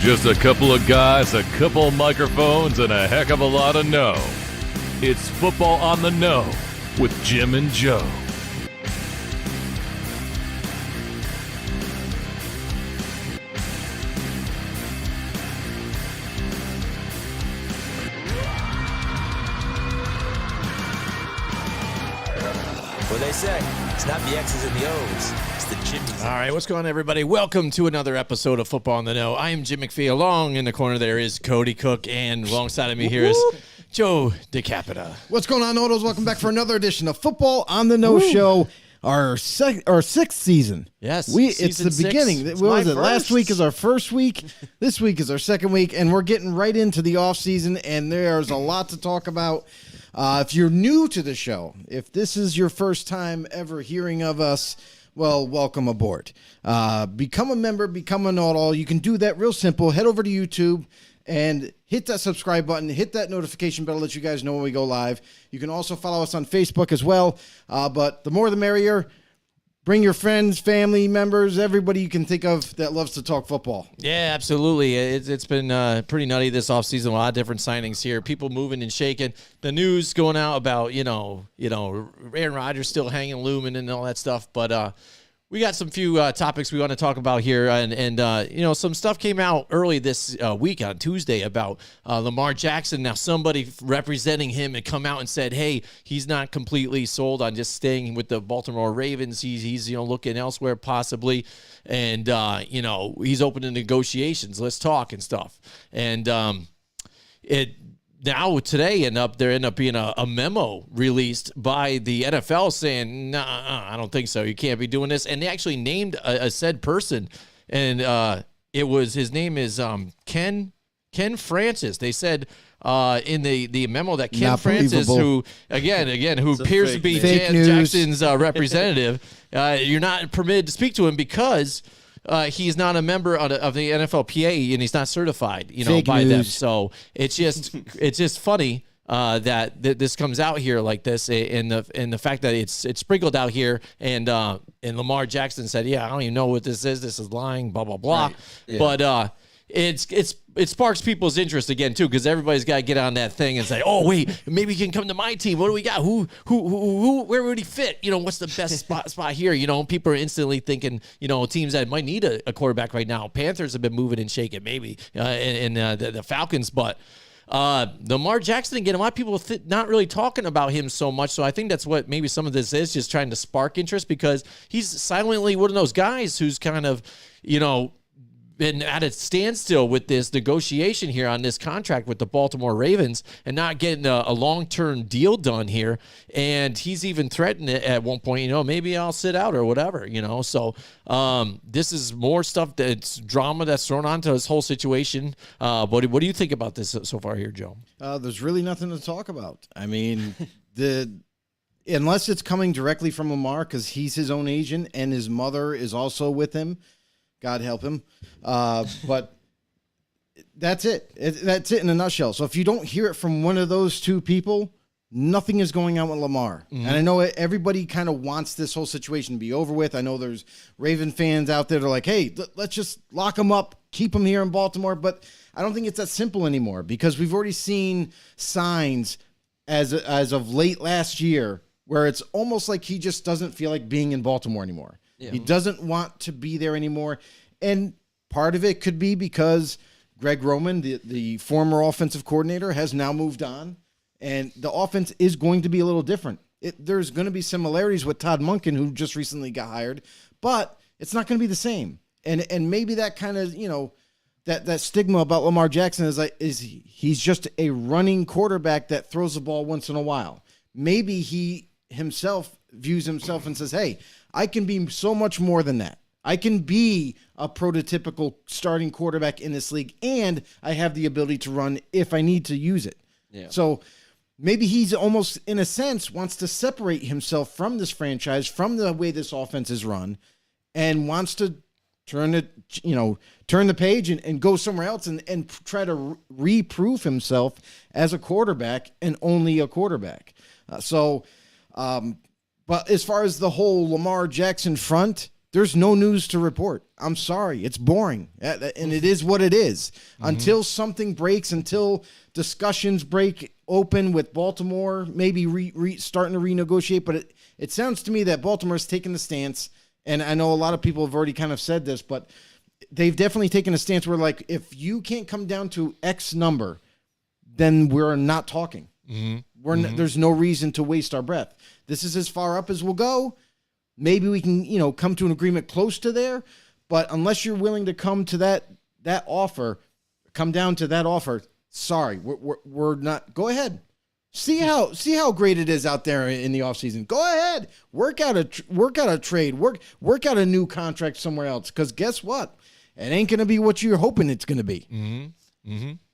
Just a couple of guys, a couple of microphones, and a heck of a lot of know. It's Football on the Know with Jim and Joe. What they say, it's not the X's and the O's, it's the Jimmys. All right, what's going on, everybody? Welcome to another episode of Football on the Know. I am Jim McPhee. Along in the corner there is Cody Cook, and alongside of me here is Joe DeCapita. What's going on, Nodos? Welcome back for another edition of Football on the Know Show, our sixth season. Yes, it's the beginning. It's what was it? first. Last week is our first week. This week is our second week, and we're getting right into the offseason, and there's a lot to talk about. If you're new to the show, if this is your first time ever hearing of us, well, welcome aboard. Become a member, become a know-it-all. You can do that real simple. Head over to YouTube and hit that subscribe button. Hit that notification bell to let you guys know when we go live. You can also follow us on Facebook as well. But the more the merrier. Bring your friends, family members, everybody you can think of that loves to talk football. Yeah, absolutely. It's been pretty nutty this offseason. A lot of different signings here. People moving and shaking. The news going out about, Aaron Rodgers still hanging, looming, and all that stuff. But we got some few topics we want to talk about here. And some stuff came out early this week on Tuesday about Lamar Jackson. Now, somebody representing him had come out and said, hey, he's not completely sold on just staying with the Baltimore Ravens. He's looking elsewhere possibly. And, he's open to negotiations. Let's talk and stuff. And now today there ended up being a memo released by the NFL saying, nah, I don't think so. You can't be doing this. And they actually named a said person. And his name is Ken Francis. They said in the memo that Ken Not Francis, believable. who appears to be Jackson's representative, you're not permitted to speak to him because he's not a member of the NFLPA and he's not certified, Fake by news. them. So it's just funny that this comes out here like this, and the fact that it's sprinkled out here, and Lamar Jackson said, yeah, I don't even know what this is. This is lying, blah blah blah. Right. Yeah. But it sparks people's interest again too, because everybody's got to get on that thing and say, oh wait, maybe he can come to my team. What do we got? Who where would he fit? What's the best spot here? People are instantly thinking, teams that might need a quarterback right now. Panthers have been moving and shaking, maybe, and the Falcons, but Lamar Jackson, again, a lot of people not really talking about him so much. So I think that's what maybe some of this is, just trying to spark interest, because he's silently one of those guys who's kind of, been at a standstill with this negotiation here on this contract with the Baltimore Ravens and not getting a long-term deal done here. And he's even threatened it at one point, maybe I'll sit out or whatever, So this is more stuff that's drama that's thrown onto this whole situation. What do you think about this so far here, Joe? There's really nothing to talk about. I mean, unless it's coming directly from Lamar, because he's his own agent and his mother is also with him. God help him. But that's it. That's it in a nutshell. So if you don't hear it from one of those two people, nothing is going on with Lamar. Mm-hmm. And I know everybody kind of wants this whole situation to be over with. I know there's Raven fans out there that are like, hey, let's just lock him up, keep him here in Baltimore. But I don't think it's that simple anymore, because we've already seen signs as of late last year where it's almost like he just doesn't feel like being in Baltimore anymore. Yeah. He doesn't want to be there anymore. And part of it could be because Greg Roman, the former offensive coordinator, has now moved on. And the offense is going to be a little different. There's going to be similarities with Todd Monken, who just recently got hired. But it's not going to be the same. And maybe that kind of, that stigma about Lamar Jackson is he's just a running quarterback that throws the ball once in a while. Maybe he himself views himself and says, hey, I can be so much more than that. I can be a prototypical starting quarterback in this league, and I have the ability to run if I need to use it. Yeah. So maybe he's almost, in a sense, wants to separate himself from this franchise, from the way this offense is run, and wants to turn the page and go somewhere else and try to reprove himself as a quarterback and only a quarterback. But as far as the whole Lamar Jackson front, there's no news to report. I'm sorry. It's boring. And it is what it is. Until something breaks, until discussions break open with Baltimore, maybe starting to renegotiate. But it sounds to me that Baltimore's taken the stance, and I know a lot of people have already kind of said this, but they've definitely taken a stance where, like, if you can't come down to X number, then we're not talking. There's no reason to waste our breath. This is as far up as we'll go. Maybe we can, come to an agreement close to there, but unless you're willing to come to that offer, come down to that offer, sorry, we're not. Go ahead. See how great it is out there in the offseason. Go ahead. Work out a trade. Work out a new contract somewhere else, cuz guess what? It ain't going to be what you're hoping it's going to be.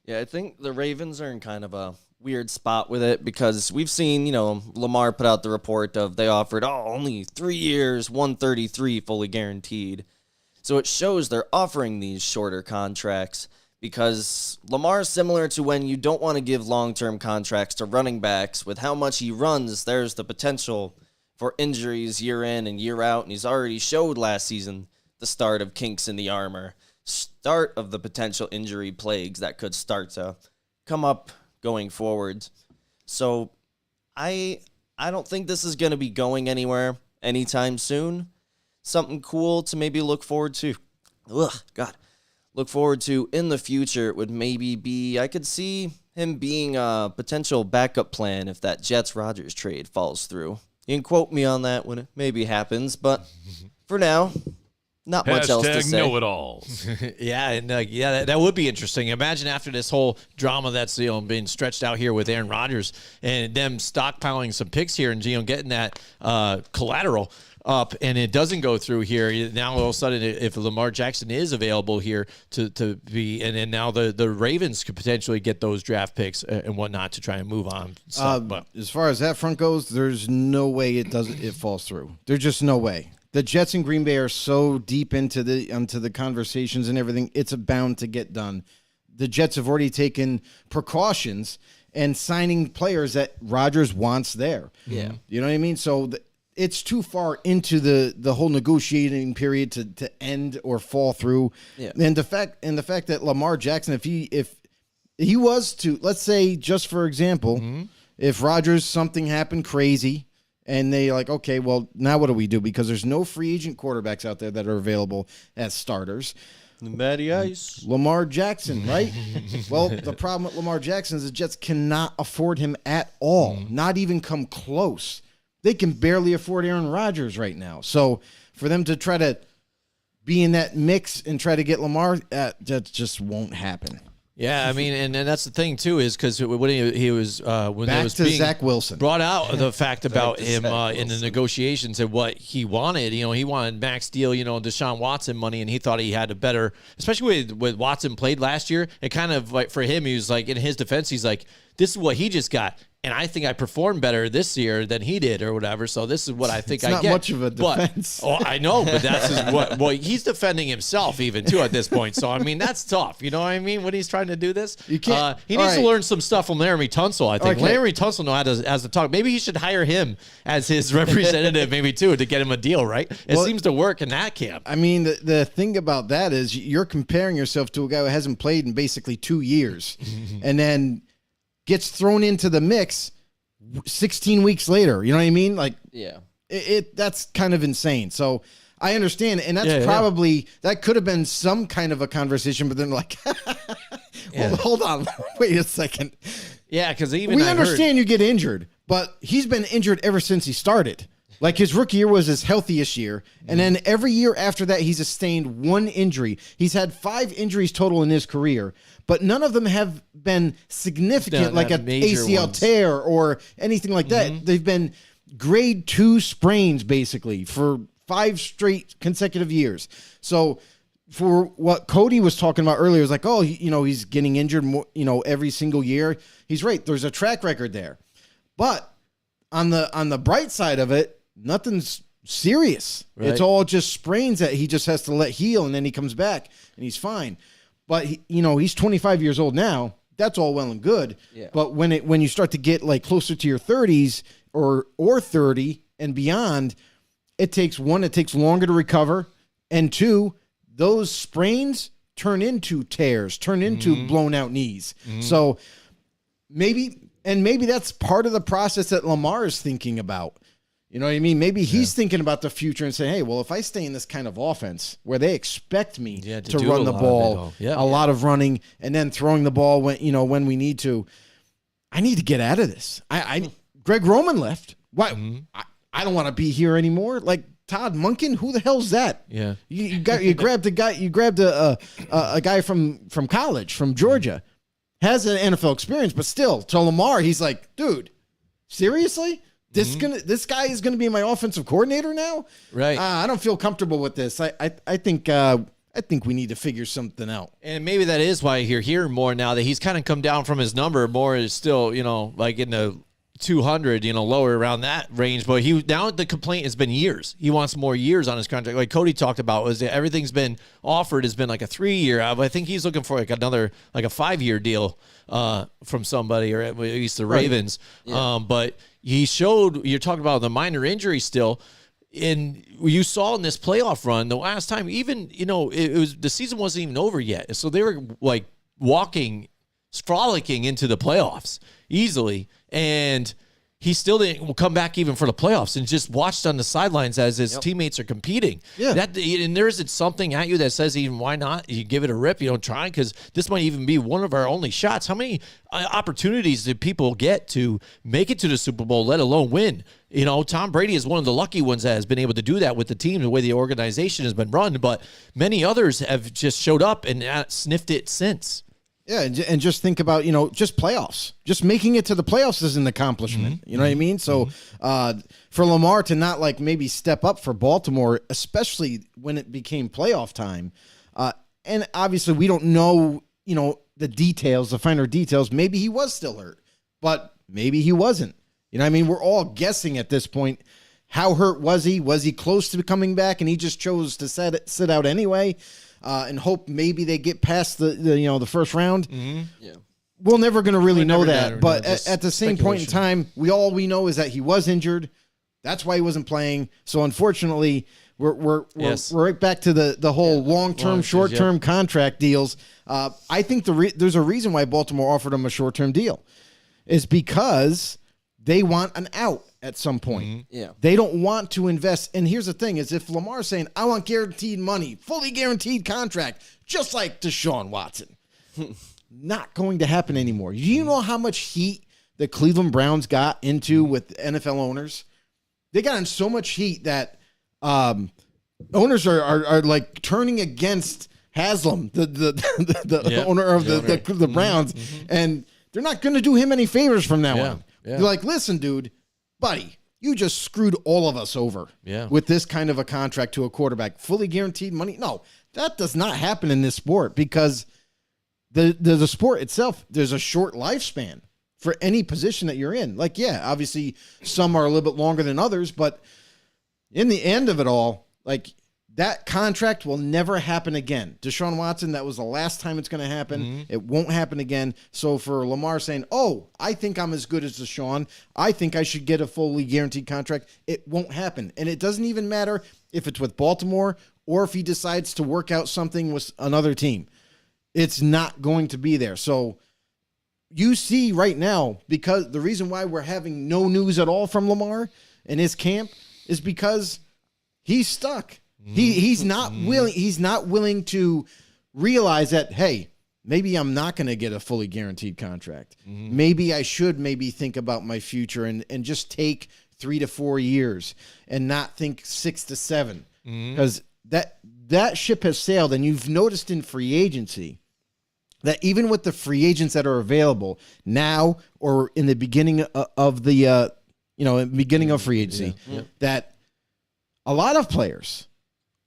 Yeah, I think the Ravens are in kind of a weird spot with it because we've seen, Lamar put out the report of they offered only 3 years, 133 fully guaranteed. So it shows they're offering these shorter contracts because Lamar is similar to when you don't want to give long-term contracts to running backs. With how much he runs, there's the potential for injuries year in and year out, and he's already showed last season the start of kinks in the armor, start of the potential injury plagues that could start to come up going forward. So I don't think this is going to be going anywhere anytime soon. Something cool to maybe look forward to. Look forward to in the future would maybe be, I could see him being a potential backup plan if that Jets-Rodgers trade falls through. You can quote me on that when it maybe happens, but for now, not much else to say. Know-it-alls. Yeah, and that would be interesting. Imagine after this whole drama that's being stretched out here with Aaron Rodgers and them stockpiling some picks here and getting that collateral up, and it doesn't go through here. Now all of a sudden, if Lamar Jackson is available here to be, and then now the Ravens could potentially get those draft picks and whatnot to try and move on. But as far as that front goes, there's no way it falls through. There's just no way. The Jets and Green Bay are so deep into the conversations and everything, it's bound to get done. The Jets have already taken precautions and signing players that Rodgers wants there. Yeah. You know what I mean? So it's too far into the whole negotiating period to end or fall through. Yeah. And the fact that Lamar Jackson, if he was to, let's say, just for example, if Rodgers, something happened crazy, and they like, okay, well, now what do we do? Because there's no free agent quarterbacks out there that are available as starters. Matty Ice. Lamar Jackson, right? Well, the problem with Lamar Jackson is the Jets cannot afford him at all, not even come close. They can barely afford Aaron Rodgers right now. So for them to try to be in that mix and try to get Lamar, that just won't happen. yeah, I mean, and that's the thing too, is because when he was when Back it was to being Zach Wilson. brought out the fact about to him Zach in the Wilson. negotiations and what he wanted. He wanted max deal, Deshaun Watson money, and he thought he had a better, especially with Watson played last year. It kind of like for him, he was like, in his defense, he's like, this is what he just got. And I think I performed better this year than he did or whatever. So this is what I think I not get. much of a defense. But, I know, but that's well, he's defending himself even too at this point. So, I mean, that's tough. You know what I mean? When he's trying to do this, You can't- he needs to all right. learn some stuff from Larry Tunsil, I think. Okay. Larry Tunsil knows how to talk. Maybe he should hire him as his representative maybe too to get him a deal, right? It Well, seems to work in that camp. I mean, the thing about that is you're comparing yourself to a guy who hasn't played in basically 2 years and then gets thrown into the mix 16 weeks later. You know what I mean? Like, Yeah. that's kind of insane. So I understand. And that's Yeah, yeah. probably, that could have been some kind of a conversation, but then like, well, hold on, wait a second. Yeah, because even We I heard- understand you get injured, but he's been injured ever since he started. Like his rookie year was his healthiest year. And then every year after that, he's sustained one injury. He's had 5 injuries total in his career, but none of them have been significant, No, like not a major ACL ones. tear or anything like that. They've been grade 2 sprains basically for 5 straight consecutive years. So for what Cody was talking about earlier, is like, oh, he's getting injured more, every single year. He's right. There's a track record there. But on the bright side of it, nothing's serious. Right. It's all just sprains that he just has to let heal, and then he comes back and he's fine. But he's 25 years old now. That's all well and good. Yeah. But when you start to get like closer to your 30s or 30 and beyond, it takes longer to recover, and two, those sprains turn into tears, turn into blown out knees. So maybe that's part of the process that Lamar is thinking about. You know what I mean? Maybe he's thinking about the future and saying, hey, well, if I stay in this kind of offense where they expect me to run the ball, a lot of running and then throwing the ball when we need to, I need to get out of this. Greg Roman left. Why? I don't want to be here anymore. Like Todd Monken, who the hell's that? Yeah. You grabbed a guy, a guy from college, from Georgia, has an NFL experience, but still, to Lamar, he's like, dude, seriously? This guy is gonna be my offensive coordinator now, right? I don't feel comfortable with this. I think we need to figure something out. And maybe that is why you're hearing more now that he's kind of come down from his number. More is still, like in the 200, lower around that range. But now the complaint has been years. He wants more years on his contract. Like Cody talked about, was that everything's been offered has been like a 3-year. I think he's looking for like another, like a 5-year deal from somebody, or at least the Ravens. Right. Yeah. But he showed, you're talking about the minor injury still. And you saw in this playoff run, the last time, even, it was, the season wasn't even over yet. So they were like frolicking into the playoffs easily. And he still didn't come back even for the playoffs and just watched on the sidelines as his teammates are competing. Yeah. And there isn't something at you that says even why not? You give it a rip. You don't try, because this might even be one of our only shots. How many opportunities did people get to make it to the Super Bowl, let alone win? Tom Brady is one of the lucky ones that has been able to do that with the team, the way the organization has been run. But many others have just showed up and sniffed it since. Yeah, and just think about, just playoffs. Just making it to the playoffs is an accomplishment. You know what I mean? So for Lamar to not maybe step up for Baltimore, especially when it became playoff time, and obviously we don't know, the details, the finer details. Maybe he was still hurt, but maybe he wasn't. We're all guessing at this point. How hurt was he? Was he close to coming back and he just chose to sit out anyway? And hope maybe they get past the first round. Yeah, we're never going to really know that. But at the same point in time, we know is that he was injured. That's why he wasn't playing. So unfortunately, we're right back to the whole long-term, short-term contract deals. I think there's a reason why Baltimore offered him a short-term deal, is because they want an out at some point. Yeah. They don't want to invest. And here's the thing is, if Lamar's saying, I want guaranteed money, fully guaranteed contract, just like Deshaun Watson, not going to happen anymore. You know how much heat the Cleveland Browns got into with NFL owners? They got in so much heat that owners are like turning against Haslam, the owner of the Browns, and they're not going to do him any favors from now on. Yeah. They're like, listen, dude, buddy, you just screwed all of us over with this kind of a contract to a quarterback. Fully guaranteed money? No, that does not happen in this sport, because the sport itself, there's a short lifespan for any position that you're in. Obviously some are a little bit longer than others, but in the end of it all, that contract will never happen again. Deshaun Watson, that was the last time it's going to happen. It won't happen again. So for Lamar saying, I think I'm as good as Deshaun, I think I should get a fully guaranteed contract, it won't happen. And it doesn't even matter if it's with Baltimore or if he decides to work out something with another team. It's not going to be there. So you see right now, because the reason why we're having no news at all from Lamar and his camp is because he's stuck. He's not willing. He's not willing to realize that, hey, maybe I'm not going to get a fully guaranteed contract. Maybe I should think about my future and just take 3 to 4 years and not think 6 to 7, because that ship has sailed. And you've noticed in free agency that even with the free agents that are available now or in the beginning of the beginning of free agency, that a lot of players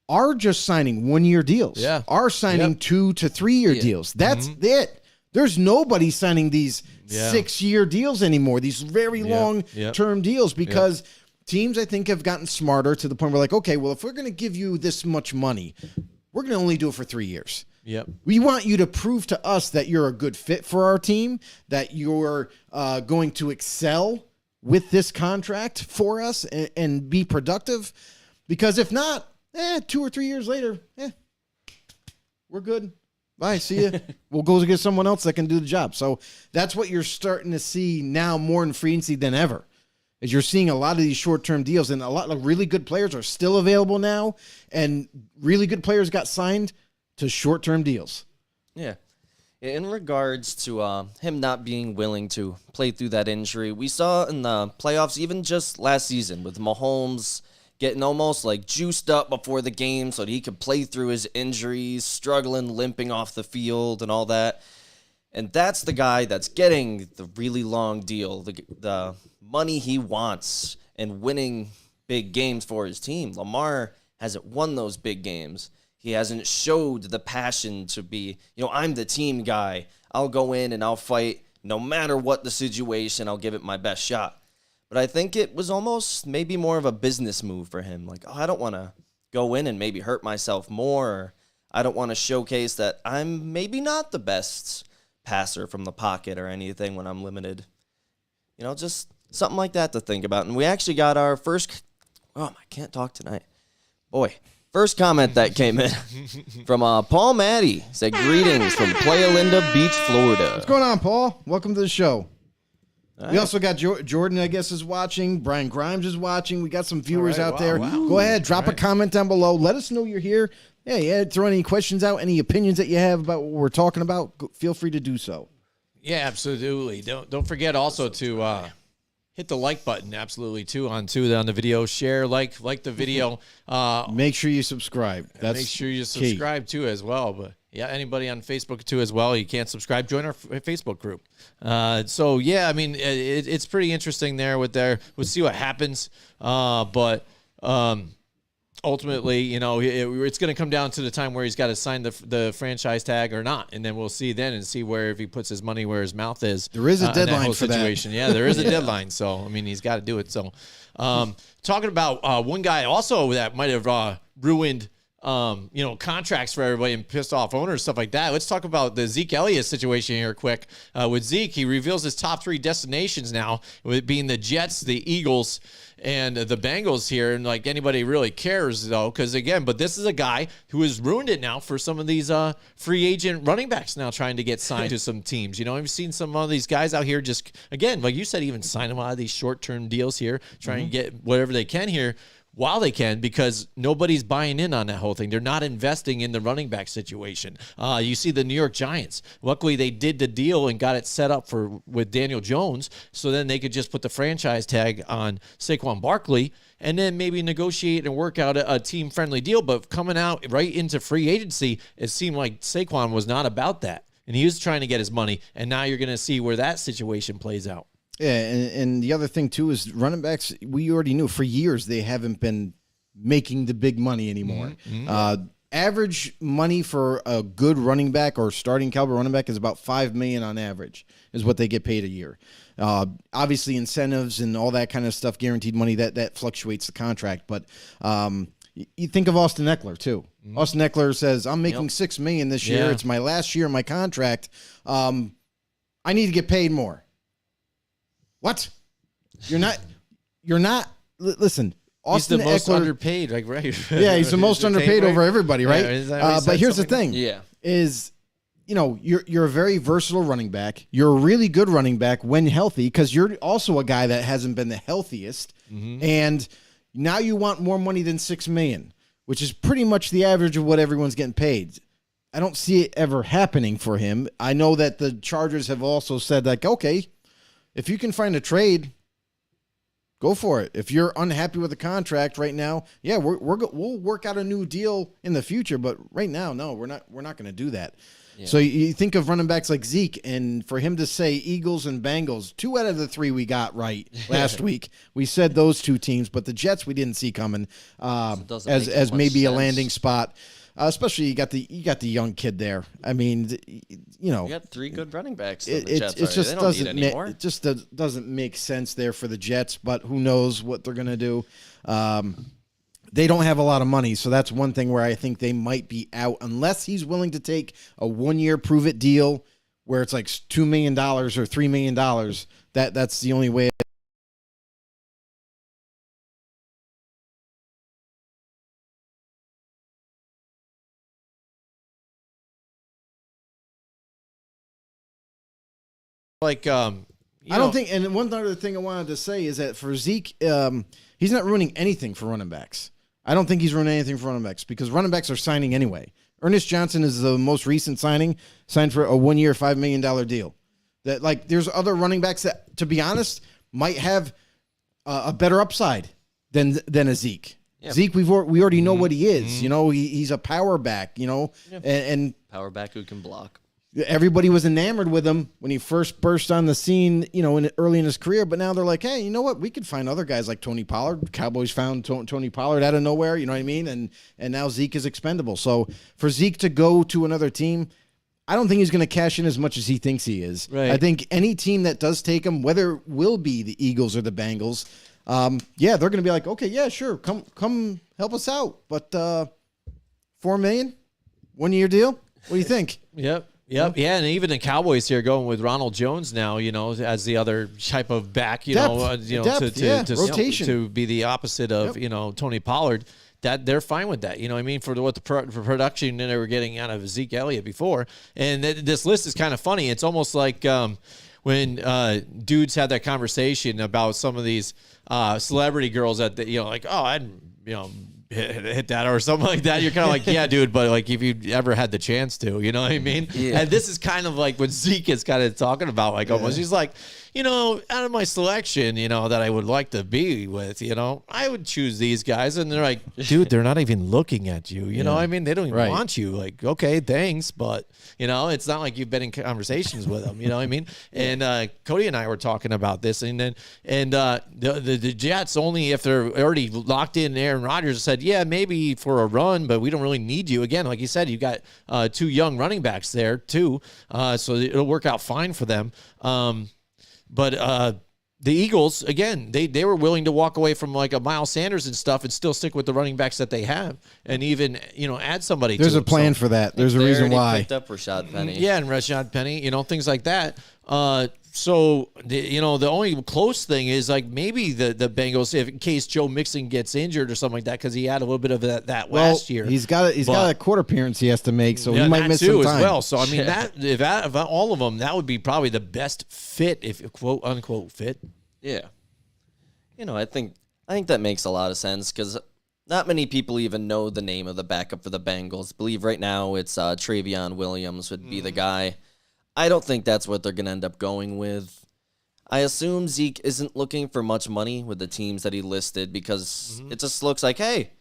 are just signing 1-year deals, are signing 2 to 3 year deals. That's it. There's nobody signing these 6-year deals anymore, these very long-term deals, because teams, I think, have gotten smarter to the point where okay, well, if we're going to give you this much money, we're going to only do it for 3 years. Yep. We want you to prove to us that you're a good fit for our team, that you're going to excel with this contract for us and be productive. Because if not, 2 or 3 years later, we're good. Bye, see ya. We'll go get someone else that can do the job. So that's what you're starting to see now more in free agency than ever. Is you're seeing a lot of these short-term deals, and a lot of really good players are still available now, and really good players got signed to short-term deals. Yeah. In regards to him not being willing to play through that injury, we saw in the playoffs, even just last season, with Mahomes getting almost like juiced up before the game so that he could play through his injuries, struggling, limping off the field and all that. And that's the guy that's getting the really long deal, the money he wants, and winning big games for his team. Lamar hasn't won those big games. He hasn't showed the passion to be, I'm the team guy. I'll go in and I'll fight no matter what the situation. I'll give it my best shot. But I think it was almost maybe more of a business move for him. Like, I don't want to go in and maybe hurt myself more. Or I don't want to showcase that I'm maybe not the best passer from the pocket or anything when I'm limited. Just something like that to think about. And we actually got our first, I can't talk tonight. First comment that came in from Paul Matty. Said, greetings from Playa Linda Beach, Florida. What's going on, Paul? Welcome to the show. All We right. also got Jordan, I guess, is watching. Brian Grimes is watching. We got some viewers All right, out there. wow. Go ahead, drop a comment down below. Let us know you're here. Yeah, throw any questions out, any opinions that you have about what we're talking about. Feel free to do so. Yeah, absolutely. Don't forget also to hit the like button, absolutely, too, on the video. Share, like the video. Make sure you subscribe. That's Make sure you key. subscribe, too, as well. But, yeah, anybody on Facebook, too, as well. You can't subscribe, join our Facebook group. So, yeah, I mean, it's pretty interesting there We'll see what happens. But ultimately, it's going to come down to the time where he's got to sign the franchise tag or not, and then we'll see then and see where if he puts his money where his mouth is. There is a in that deadline whole for that. situation. Yeah, there is a deadline. So I mean, he's got to do it. So, talking about one guy also that might have ruined. Contracts for everybody and pissed off owners, stuff like that. Let's talk about the Zeke Elliott situation here quick. With Zeke, he reveals his top 3 destinations now, with being the Jets, the Eagles, and the Bengals here. And like anybody really cares though, because again, but this is a guy who has ruined it now for some of these free agent running backs now trying to get signed to some teams. I've seen some of these guys out here just, again, like you said, even sign them out of these short-term deals here, trying to get whatever they can here. While they can, because nobody's buying in on that whole thing. They're not investing in the running back situation. You see the New York Giants. Luckily, they did the deal and got it set up with Daniel Jones, so then they could just put the franchise tag on Saquon Barkley and then maybe negotiate and work out a team-friendly deal. But coming out right into free agency, it seemed like Saquon was not about that. And he was trying to get his money, and now you're going to see where that situation plays out. Yeah, and the other thing, too, is running backs, we already knew for years they haven't been making the big money anymore. Average money for a good running back or starting caliber running back is about $5 million on average is what they get paid a year. Obviously, incentives and all that kind of stuff, guaranteed money, that fluctuates the contract. But you think of Austin Eckler, too. Austin Eckler says, I'm making $6 million this year. Yeah. It's my last year of my contract. I need to get paid more. What? You're not. Listen, Austin he's the most Eckler, underpaid, like right? Yeah, he's the most underpaid over everybody, right? Yeah, is that what he but said? here's the Something thing: Yeah. is you're a very versatile running back. You're a really good running back when healthy, because you're also a guy that hasn't been the healthiest, and now you want more money than $6 million, which is pretty much the average of what everyone's getting paid. I don't see it ever happening for him. I know that the Chargers have also said, like, okay, if you can find a trade, go for it. If you're unhappy with the contract right now, yeah, we'll work out a new deal in the future. But right now, no, we're not going to do that. Yeah. So you think of running backs like Zeke, and for him to say Eagles and Bengals, 2 out of the 3 we got right last week. We said those 2 teams, but the Jets we didn't see coming as maybe a landing spot. Especially you got the young kid there. I mean, You got 3 good running backs. The Jets it just they don't need anymore. it just doesn't make sense there for the Jets. But who knows what they're gonna do? They don't have a lot of money, so that's one thing where I think they might be out unless he's willing to take a 1-year prove it deal where it's like $2 million or $3 million. That's the only way Like, I don't think, and one other thing I wanted to say is that for Zeke, he's not ruining anything for running backs. I don't think he's ruining anything for running backs because running backs are signing anyway. Ernest Johnson is the most recent signing, signed for a 1-year, $5 million deal. That, like, there's other running backs that, to be honest, might have a better upside than a Zeke. Yeah. Zeke, we already know what he is. You know, he's a power back. You know, and power back who can block. Everybody was enamored with him when he first burst on the scene, you know, early in his career. But now they're like, hey, you know what? We could find other guys like Tony Pollard. Cowboys found Tony Pollard out of nowhere. You know what I mean? And now Zeke is expendable. So for Zeke to go to another team, I don't think he's going to cash in as much as he thinks he is. Right. I think any team that does take him, whether it will be the Eagles or the Bengals, they're going to be like, okay, yeah, sure, come help us out. But $4 million, 1-year deal. What do you think? Yep. Yeah, and even the Cowboys here going with Ronald Jones now, you know, as the other type of back, rotation to be the opposite of Tony Pollard. That they're fine with that, you know what I mean, for what the production that they were getting out of Zeke Elliott before. And this list is kind of funny. It's almost like when dudes had that conversation about some of these celebrity girls that I'd hit that or something like that. You're kind of like, yeah, dude, but like if you ever had the chance to, you know what I mean? Yeah. And this is kind of like what Zeke is kind of talking about, like almost. He's like, out of my selection, that I would like to be with, I would choose these guys. And they're like, dude, they're not even looking at you. You know what I mean? They don't even want you. Like, okay, thanks. But, it's not like you've been in conversations with them. You know what I mean? And Cody and I were talking about this. And the Jets, only if they're already locked in Aaron Rodgers, said, yeah, maybe for a run, but we don't really need you. Again, like you said, you got 2 young running backs there too. So it'll work out fine for them. But the Eagles, again, they were willing to walk away from like a Miles Sanders and stuff and still stick with the running backs that they have and even, add somebody There's to a plan for that. There's a reason why. Picked up Rashad Penny. Yeah, and Rashad Penny, things like that. So, the only close thing is like maybe the Bengals, if in case Joe Mixon gets injured or something like that, because he had a little bit of that last year. He's got a court appearance he has to make, so he might miss some time as well. So I mean, if all of them, that would be probably the best fit, if quote unquote fit. Yeah, I think that makes a lot of sense because not many people even know the name of the backup for the Bengals. I believe right now it's Travion Williams would be the guy. I don't think that's what they're going to end up going with. I assume Zeke isn't looking for much money with the teams that he listed because it just looks like, hey,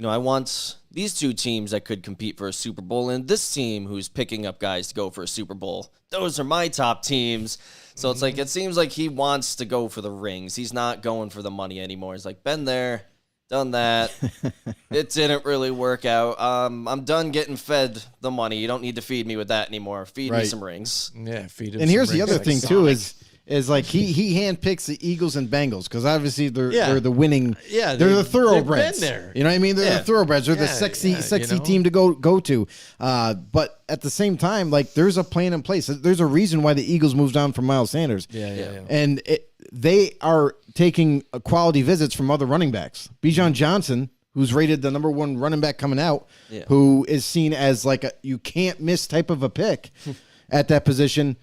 I want these 2 teams that could compete for a Super Bowl and this team who's picking up guys to go for a Super Bowl. Those are my top teams. So it's like, it seems like he wants to go for the rings. He's not going for the money anymore. He's like, been there, done that. It didn't really work out. I'm done getting fed the money. You don't need to feed me with that anymore. Feed me some rings. Yeah, feed him. And some here's the rings other like thing Sonic. too is like he handpicks the Eagles and Bengals because obviously they're the winning. Yeah, they're the thoroughbreds. They've been there. You know what I mean? They're the thoroughbreds. They're the sexy team to go to. But at the same time, like there's a plan in place. There's a reason why the Eagles moved on from Miles Sanders. Yeah. And they are taking quality visits from other running backs. Bijan Johnson, who's rated the number 1 running back coming out, who is seen as like a you can't miss type of a pick at that position.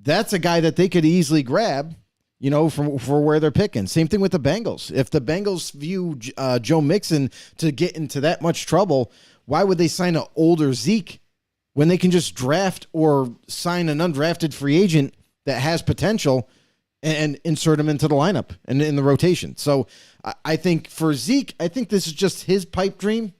That's a guy that they could easily grab, for where they're picking. Same thing with the Bengals. If the Bengals view Joe Mixon to get into that much trouble, why would they sign an older Zeke when they can just draft or sign an undrafted free agent that has potential and insert him into the lineup and in the rotation? So I think for Zeke, I think this is just his pipe dream.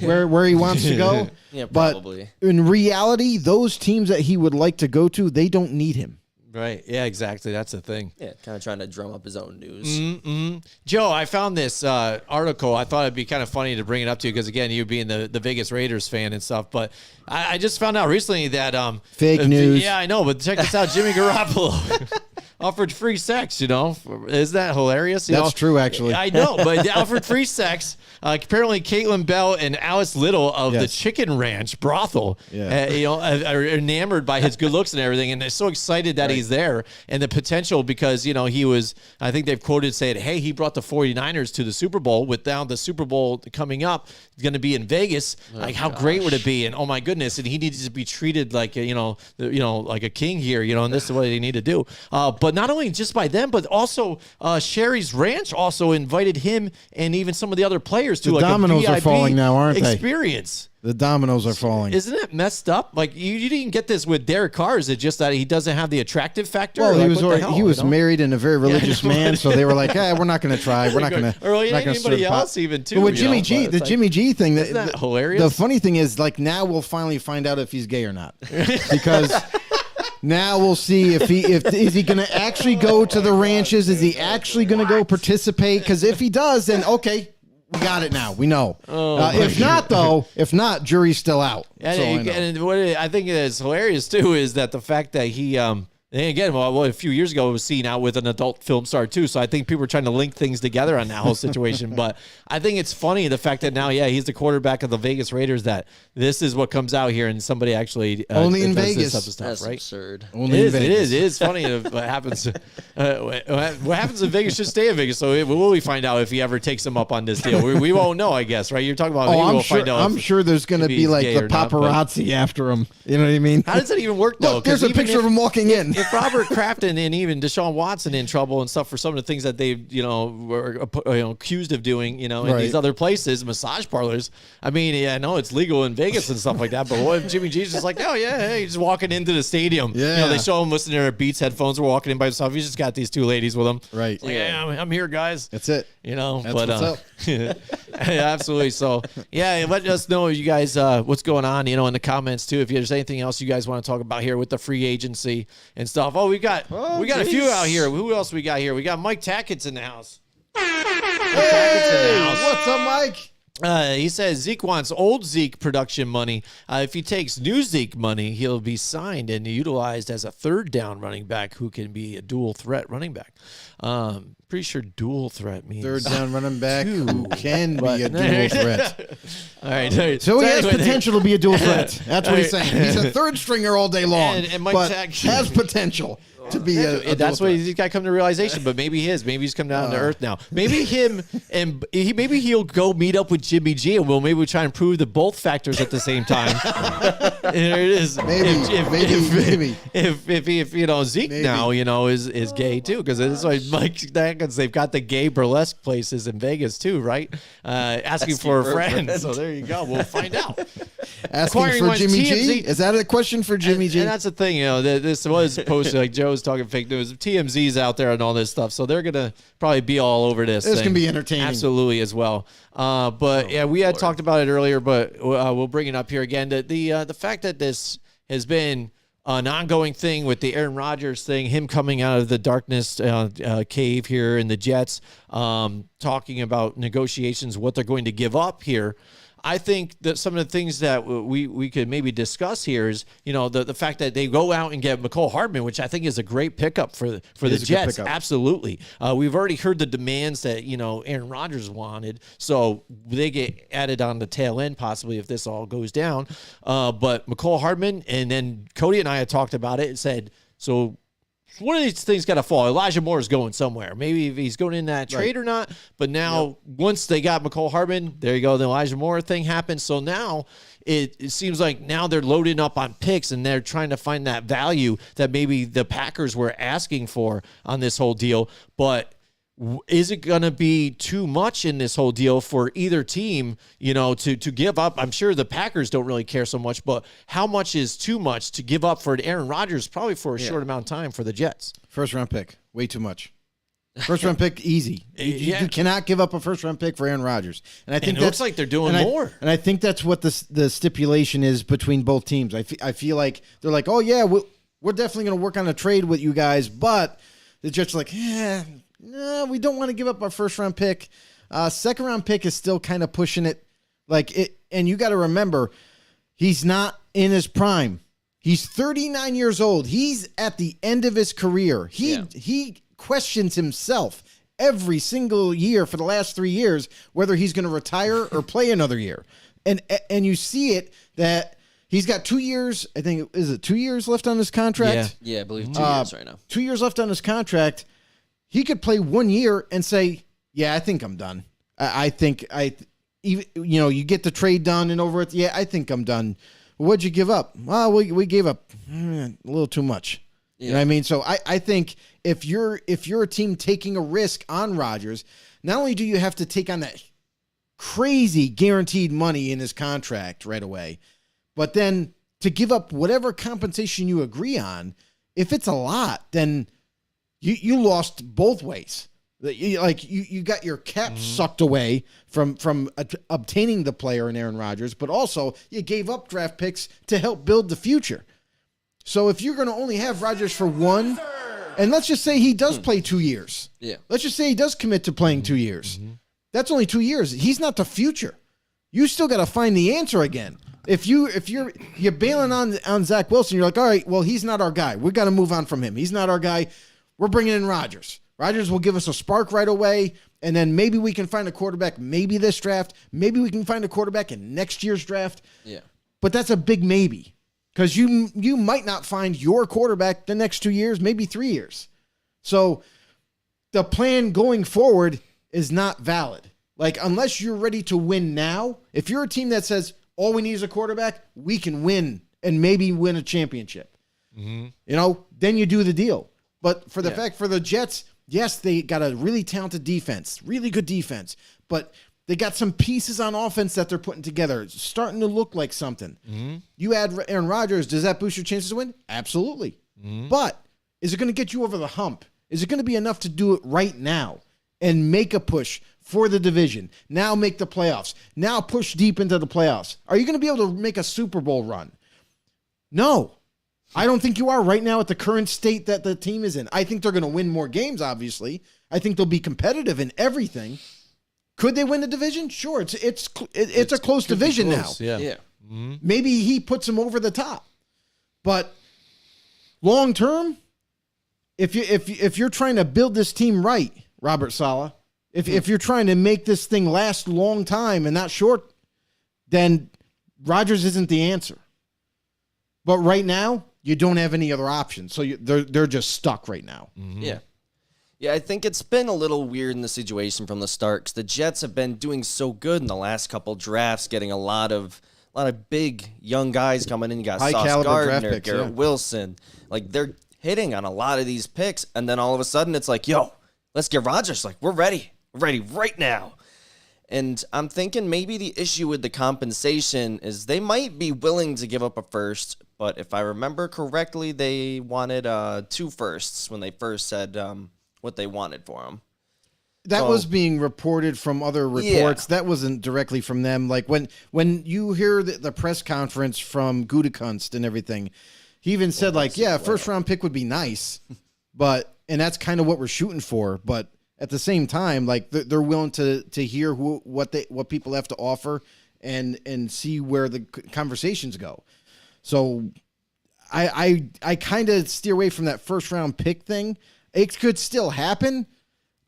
Where he wants to go. Yeah, probably. But in reality, those teams that he would like to go to, they don't need him. Right. Yeah, exactly. That's the thing. Yeah, kind of trying to drum up his own news. Mm-hmm. Joe, I found this article. I thought it'd be kind of funny to bring it up to you because, again, you being the Vegas Raiders fan and stuff. But I just found out recently that fake news. Yeah, I know. But check this out. Jimmy Garoppolo. offered free sex, Isn't that hilarious? That's true, actually. I know, but they offered free sex. Apparently, Caitlin Bell and Alice Little of the Chicken Ranch brothel, are enamored by his good looks and everything, and they're so excited that he's there and the potential because, he was, I think they've quoted saying, hey, he brought the 49ers to the Super Bowl. With now the Super Bowl coming up, it's going to be in Vegas. How great would it be? And oh my goodness, and he needs to be treated like, like a king here, and this is what they need to do. But not only just by them, but also Sherry's Ranch also invited him and even some of the other players to the dominoes a VIP are falling now, aren't they? Experience. The dominoes are falling. Isn't it messed up? Like you didn't get this with Derek Carr. Is it just that he doesn't have the attractive factor? Well, he was married and a very religious man, so they were like, we're not going to try. We're not going to. Or anybody else even too. But with Jimmy G, the Jimmy G thing, isn't that hilarious? The funny thing is, like, now we'll finally find out if he's gay or not, because. Now we'll see if is he going to actually go to the ranches? Is he actually going to go participate? Because if he does, then okay, we got it now. We know. If not, jury's still out. And what I think is hilarious too is that the fact that he and again, a few years ago, it was seen out with an adult film star, too. So I think people are trying to link things together on that whole situation. But I think it's funny, the fact that now, he's the quarterback of the Vegas Raiders, that this is what comes out here and somebody actually only in does Vegas. This type of stuff, That's right? absurd. Only in Vegas. It is funny what happens. What happens in Vegas should stay in Vegas. So will we find out if he ever takes him up on this deal? We won't know, I guess, right? You're talking about I'm sure there's going to be like the paparazzi after him. You know what I mean? How does that even work, though? Look, there's a picture of him walking in. If Robert Kraft and even Deshaun Watson in trouble and stuff for some of the things that they, were accused of doing, in these other places, massage parlors. I mean, I know it's legal in Vegas and stuff like that, but what if Jimmy G's just like, he's just walking into the stadium. Yeah. They show him listening to their Beats headphones, we're walking in by himself. He's just got these two ladies with him. Right. Like, I'm here, guys. That's it. That's what's up. Absolutely. So, let us know, you guys, what's going on, in the comments, too. If there's anything else you guys want to talk about here with the free agency and stuff. Oh, we got a few out here. Who else we got here? We got Mike Tackett's in the house. What's up, Mike? He says Zeke wants old Zeke production money. If he takes new Zeke money, he'll be signed and utilized as a third down running back who can be a dual threat running back. Pretty sure dual threat means third down running back who can be a dual threat. All right. So he has potential to be a dual threat. That's what he's saying. He's a third stringer all day long, and Mike but has potential to be a that's what he's got to come to realization. But maybe he's come down to earth now. Maybe maybe he'll go meet up with Jimmy G and we'll try and prove the both factors at the same time. There it is. Maybe. If Zeke now is gay too, because it's like Mike Dackins, they've got the gay burlesque places in Vegas too, right? Asking for a friend. So there you go. We'll find out. Asking for Jimmy G? Is that a question for Jimmy G? And that's the thing, this was posted, like Joe's talking fake news. TMZ's out there and all this stuff, so they're going to probably be all over this. This can be entertaining. Absolutely as well. We had talked about it earlier, but we'll bring it up here again. The fact that this has been an ongoing thing with the Aaron Rodgers thing, him coming out of the darkness cave here in the Jets, talking about negotiations, what they're going to give up here. I think that some of the things that we could maybe discuss here is, the fact that they go out and get McCole Hardman, which I think is a great pickup for the Jets. Absolutely. We've already heard the demands that, Aaron Rodgers wanted. So they get added on the tail end possibly if this all goes down. But McCole Hardman, and then Cody and I had talked about it and said, so one of these things got to fall. Elijah Moore is going somewhere. Maybe if he's going in that trade or not. But now, once they got McCole Hardman, there you go. The Elijah Moore thing happened. So now it seems like now they're loading up on picks and they're trying to find that value that maybe the Packers were asking for on this whole deal. But is it going to be too much in this whole deal for either team, to give up? I'm sure the Packers don't really care so much, but how much is too much to give up for an Aaron Rodgers, probably for a short amount of time for the Jets? First round pick, way too much. First round pick, easy. You cannot give up a first round pick for Aaron Rodgers. And I think it looks like they're doing more. And I think that's what the stipulation is between both teams. I feel like they're like, oh yeah, we're definitely going to work on a trade with you guys, but the Jets are like, no, we don't want to give up our first round pick. Second round pick is still kind of pushing it, and you got to remember, he's not in his prime. He's 39 years old. He's at the end of his career. He questions himself every single year for the last 3 years whether he's going to retire or play another year. And you see it that he's got 2 years. I think, is it 2 years left on his contract? Yeah, I believe 2 years right now. 2 years left on his contract. He could play 1 year and say, "Yeah, I think I'm done. You get the trade done and over it. Yeah, I think I'm done. What'd you give up? Well, we gave up a little too much. You know what I mean? So I think if you're a team taking a risk on Rodgers, not only do you have to take on that crazy guaranteed money in his contract right away, but then to give up whatever compensation you agree on, if it's a lot, then you lost both ways. You got your cap sucked away from obtaining the player in Aaron Rodgers, but also you gave up draft picks to help build the future. So if you're going to only have Rodgers for one, and let's just say he does play 2 years. Yeah. Let's just say he does commit to playing 2 years. That's only 2 years. He's not the future. You still got to find the answer again. If you're bailing on Zach Wilson, you're like, all right, well, he's not our guy. We got to move on from him. He's not our guy. We're bringing in Rodgers. Rodgers will give us a spark right away, and then maybe we can find a quarterback maybe this draft. Maybe we can find a quarterback in next year's draft. Yeah. But that's a big maybe because you might not find your quarterback the next 2 years, maybe 3 years. So the plan going forward is not valid. Like, unless you're ready to win now, if you're a team that says all we need is a quarterback, we can win and maybe win a championship. Then you do the deal. But for the fact for the Jets, yes, they got a really talented defense, really good defense, but they got some pieces on offense that they're putting together. It's starting to look like something. You add Aaron Rodgers, does that boost your chances to win? Absolutely. But is it going to get you over the hump? Is it going to be enough to do it right now and make a push for the division? Now make the playoffs. Now push deep into the playoffs. Are you going to be able to make a Super Bowl run? No. I don't think you are right now at the current state that the team is in. I think they're going to win more games, obviously. I think they'll be competitive in everything. Could they win the division? Sure. It's a close division now. Yeah. Maybe he puts them over the top. But long term, if you're trying to build this team right, Robert Saleh, if you're trying to make this thing last a long time and not short, then Rodgers isn't the answer. But right now, you don't have any other options. So they're just stuck right now. Yeah. Yeah, I think it's been a little weird in the situation from the start because the Jets have been doing so good in the last couple drafts, getting a lot of big young guys coming in. You got High Sauce caliber Gardner, draft picks, Garrett Wilson. Like, they're hitting on a lot of these picks, and then all of a sudden it's like, yo, let's get Rodgers. Like, we're ready. We're ready right now. And I'm thinking maybe the issue with the compensation is they might be willing to give up a first, but if I remember correctly, they wanted 2 firsts when they first said what they wanted for him. That was being reported from other reports. Yeah. That wasn't directly from them. Like when you hear the press conference from Gutekunst and everything, he even said first round pick would be nice, and that's kind of what we're shooting for. But at the same time, like they're willing to hear what people have to offer and see where the conversations go. So I kind of steer away from that first round pick thing. It could still happen,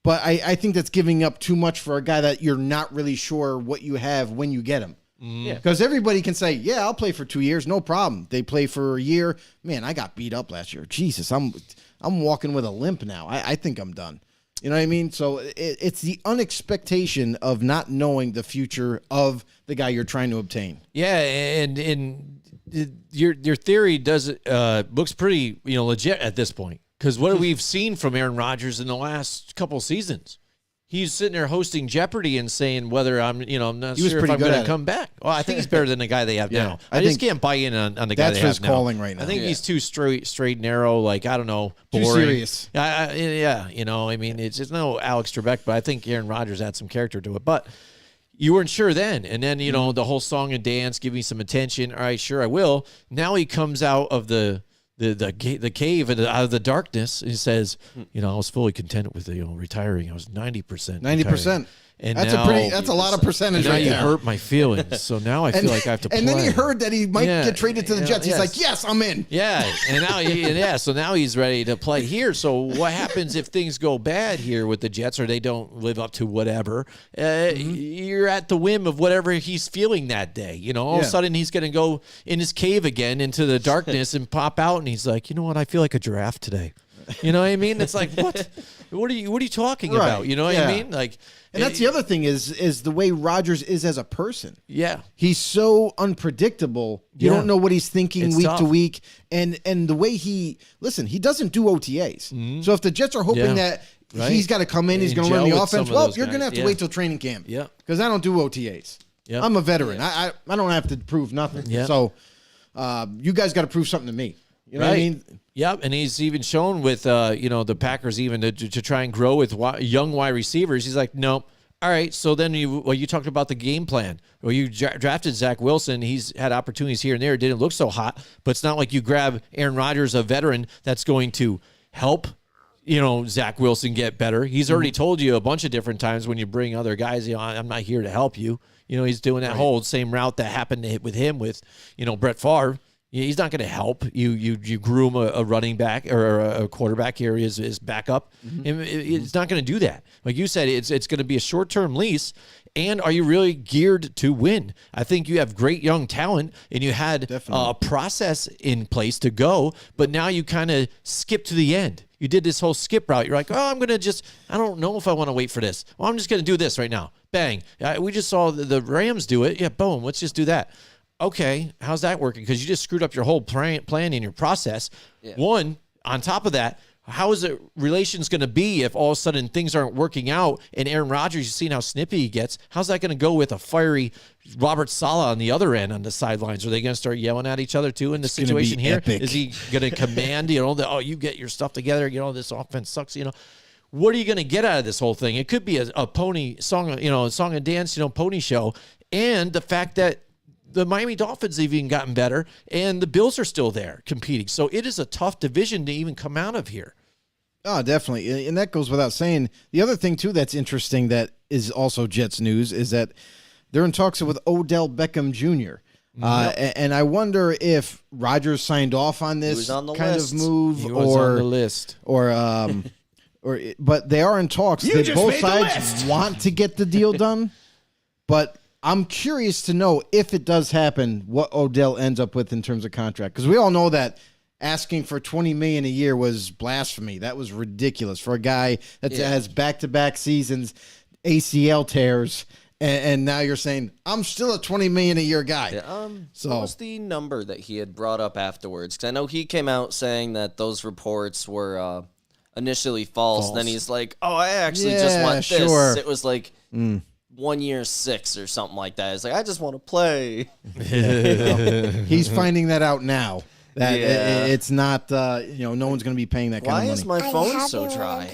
but I think that's giving up too much for a guy that you're not really sure what you have when you get him. Yeah, because everybody can say, "Yeah, I'll play for 2 years, no problem." They play for a year. Man, I got beat up last year. Jesus, I'm walking with a limp now. I think I'm done. You know what I mean? So it's the unexpectation of not knowing the future of the guy you're trying to obtain. Yeah, and your theory looks pretty legit at this point. Because what we've seen from Aaron Rodgers in the last couple seasons, he's sitting there hosting Jeopardy and saying whether I'm not sure if I'm going to come back. Well, I think he's better than the guy they have now. I just can't buy in on the guy they have now. That's his calling right now. I think he's too straight, narrow, like, I don't know, boring. Too serious. It's no Alex Trebek, but I think Aaron Rodgers had some character to it. But you weren't sure then. And then, the whole song and dance, give me some attention. All right, sure, I will. Now he comes out of the cave and out of the darkness. He says, I was fully content with retiring. I was 90%. 90%. And That's now, that's a lot of percentage now right you there. hurt my feelings. So now I feel like I have to play. And then he heard that he might Yeah, get traded to the Jets. He's like, yes, I'm in. Yeah, and now so now he's ready to play here. So what happens if things go bad here with the Jets or they don't live up to whatever? You're at the whim of whatever he's feeling that day. You know, all of a sudden he's going to go in his cave again into the darkness and pop out, and he's like, you know what? I feel like a giraffe today. You know what I mean? It's like, what? What are you talking about? You know what I mean? Like, and that's the other thing is the way Rodgers is as a person. Yeah. He's so unpredictable. You don't know what he's thinking It's week tough. to week. And the way he doesn't do OTAs. So if the Jets are hoping that he's got to come in, he's going to learn the offense. Well, you're going to have to wait till training camp. Yeah. Because I don't do OTAs. Yeah. I'm a veteran. I don't have to prove nothing. Yeah. So you guys got to prove something to me. You know what I mean? Yep, and he's even shown with the Packers even to try and grow with young wide receivers. He's like, no. All right, so then you talked about the game plan. Well, you drafted Zach Wilson. He's had opportunities here and there. It didn't look so hot, but it's not like you grab Aaron Rodgers, a veteran, that's going to help Zach Wilson get better. He's already told you a bunch of different times when you bring other guys, I'm not here to help you. He's doing that whole same route that happened with him with, Brett Favre. He's not going to help. You groom a running back or a quarterback here is backup. It's not going to do that. Like you said, it's going to be a short-term lease. And are you really geared to win? I think you have great young talent, and you had a process in place to go, but now you kind of skip to the end. You did this whole skip route. You're like, I'm going to I don't know if I want to wait for this. Well, I'm just going to do this right now. Bang. We just saw the Rams do it. Yeah, boom. Let's just do that. Okay, how's that working? Because you just screwed up your whole plan in your process. Yeah. One, on top of that, how is it relations going to be if all of a sudden things aren't working out and Aaron Rodgers, you've seen how snippy he gets. How's that going to go with a fiery Robert Saleh on the other end on the sidelines? Are they going to start yelling at each other too in the situation here? Epic. Is he going to command, you get your stuff together, this offense sucks, What are you going to get out of this whole thing? It could be a pony song, a song and dance, pony show. And the fact that the Miami Dolphins have even gotten better, and the Bills are still there competing. So it is a tough division to even come out of here. Oh, definitely. And that goes without saying. The other thing, too, that's interesting that is also Jets news is that they're in talks with Odell Beckham Jr. And I wonder if Rodgers signed off on this on the kind list. of move He was on the list. But they are in talks. Both sides want to get the deal done, but I'm curious to know if it does happen, what Odell ends up with in terms of contract. Because we all know that asking for $20 million a year was blasphemy. That was ridiculous for a guy that has back-to-back seasons, ACL tears, and now you're saying I'm still a $20 million a year guy. Yeah, what was the number that he had brought up afterwards? Because I know he came out saying that those reports were initially false. Then he's like, "Oh, I actually just want this." Sure. It was like 1 year 6 or something like that. It's like, I just want to play. He's finding that out now. That it's not, no one's going to be paying that kind Why of money. is my phone so dry?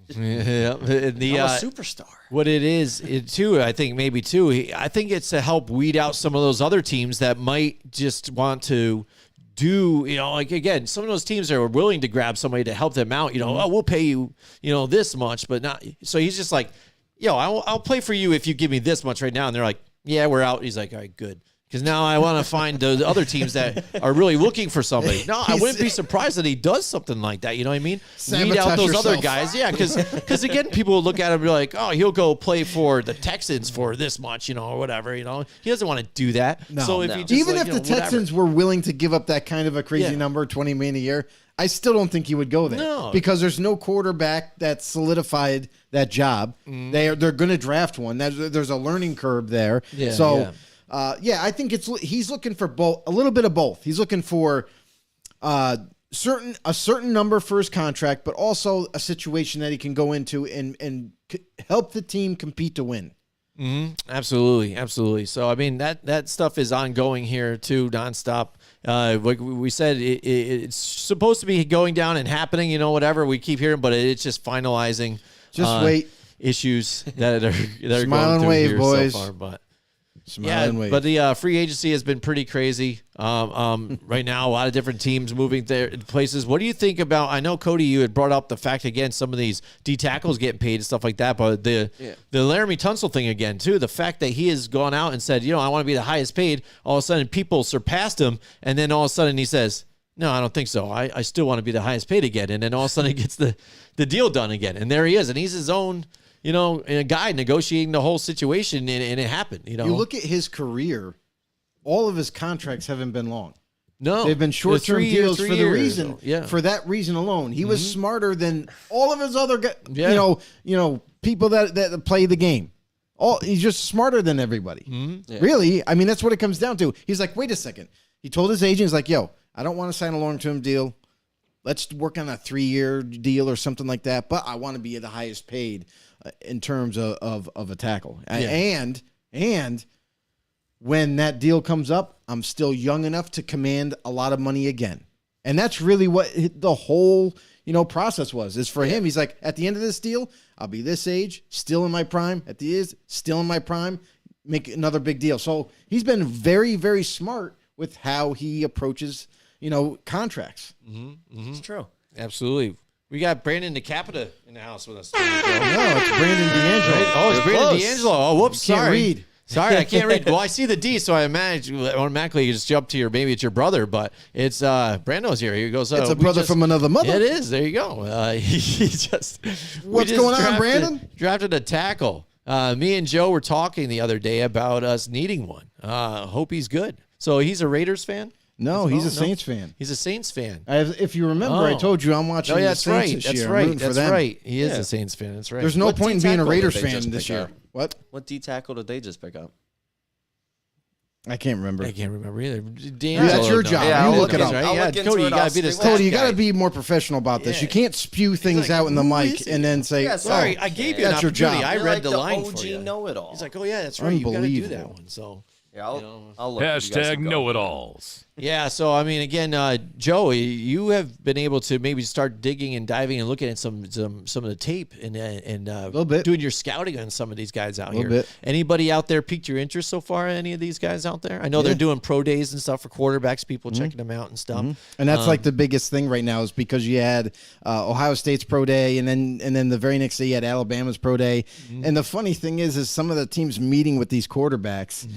Yeah, I'm a superstar. What it is, too, I think maybe too. I think it's to help weed out some of those other teams that might just want to do, again, some of those teams are willing to grab somebody to help them out. We'll pay you, this much, but not. So he's just like, I'll play for you if you give me this much right now. And they're like, yeah, we're out. He's like, all right, good. Because now I want to find the other teams that are really looking for somebody. No, I wouldn't be surprised that he does something like that. You know what I mean? Weed out those other guys. Yeah, because again, people will look at him and be like, oh, he'll go play for the Texans for this much, or whatever. He doesn't want to do that. No, so if he just even if the Texans were willing to give up that kind of a crazy number, $20 million a year, I still don't think he would go there. No. Because there's no quarterback that solidified that job. They're going to draft one. There's a learning curve there. Yeah, I think he's looking for both, a little bit of both. He's looking for a certain number for his contract, but also a situation that he can go into and help the team compete to win. Absolutely. So I mean that stuff is ongoing here too, nonstop. Like we said, it's supposed to be going down and happening. Whatever we keep hearing, but it's just finalizing. Just wait. Issues that are Smile and going through wave, here boys. so far, but. Smiling wave. But the free agency has been pretty crazy. Right now, a lot of different teams moving there places. What do you think about? I know Cody, you had brought up the fact again, some of these D tackles getting paid and stuff like that. But the Laramie Tunsil thing again too. The fact that he has gone out and said, I want to be the highest paid. All of a sudden, people surpassed him, and then all of a sudden he says, "No, I don't think so. I still want to be the highest paid again." And then all of a sudden, he gets the deal done again, and there he is, and he's his own. A guy negotiating the whole situation, and it happened. You look at his career, all of his contracts haven't been long. No, they've been short-term deals for the reason. Yeah. For that reason alone, he was smarter than all of his other guys. Yeah. People that play the game. He's just smarter than everybody. Mm-hmm. Yeah. Really, I mean, that's what it comes down to. He's like, wait a second. He told his agent, he's like, "Yo, I don't want to sign a long-term deal. Let's work on a 3-year deal or something like that. But I want to be the highest paid." In terms of a tackle. Yeah. And when that deal comes up, I'm still young enough to command a lot of money again. And that's really what the whole, process was, is for him. He's like, at the end of this deal, I'll be this age, still in my prime. At the end, still in my prime, make another big deal. So he's been very, very smart with how he approaches, contracts. Mm-hmm. Mm-hmm. It's true. Absolutely. We got Brandon DeCapita in the house with us. No, it's Brandon D'Angelo. Right? Oh, it's Brandon D'Angelo. Oh, whoops, Can't sorry. read. Sorry, I can't read. Well, I see the D, so I imagine automatically you just jump to maybe it's your brother, but it's Brando's here. He goes, it's a brother from another mother. It is. There you go. What's going on, Brandon? Drafted a tackle. Me and Joe were talking the other day about us needing one. Hope he's good. So he's a Raiders fan? No, he's a Saints fan. He's a Saints fan. If you remember, I told you I'm watching the Saints this year. That's right. He is a Saints fan. That's right. There's no point in being a Raiders fan this year. What D tackle did they just pick up? I can't remember. I can't remember either. That's your job. Yeah, you look it up. Right? Yeah, Cody, you gotta be the Cody, you gotta be more professional about this. You can't spew things out in the mic and then say, "Sorry, I gave you an that's your opportunity. job." I read the line for OG you." know-it-all. He's like, "Oh yeah, that's right. You gotta do that one." So. Yeah, I'll look. Hashtag know-it-alls. Yeah, so I mean, again, Joe, you have been able to maybe start digging and diving and looking at some of the tape and a little bit, doing your scouting on some of these guys out here. Bit. Anybody out there piqued your interest so far? Any of these guys out there? I know they're doing pro days and stuff for quarterbacks. People checking them out and stuff. And that's like the biggest thing right now is because you had Ohio State's pro day, and then the very next day you had Alabama's pro day. And the funny thing is some of the teams meeting with these quarterbacks.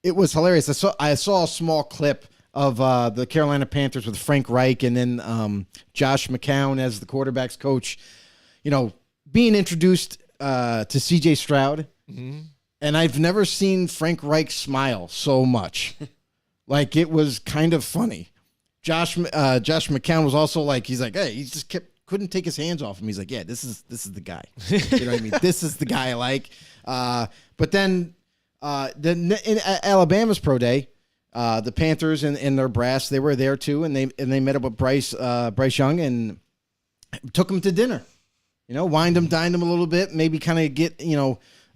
It was hilarious. I saw a small clip of the Carolina Panthers with Frank Reich and then Josh McCown as the quarterback's coach, being introduced to C.J. Stroud. Mm-hmm. And I've never seen Frank Reich smile so much. Like, it was kind of funny. Josh McCown was also like, he's like, hey, he just couldn't take his hands off him. He's like, yeah, this is the guy. You know what I mean? This is the guy I like. But then in Alabama's pro day, the Panthers and their brass, they were there too, and they met up with Bryce Young and took him to dinner. Wined him, dined him a little bit, maybe kind of get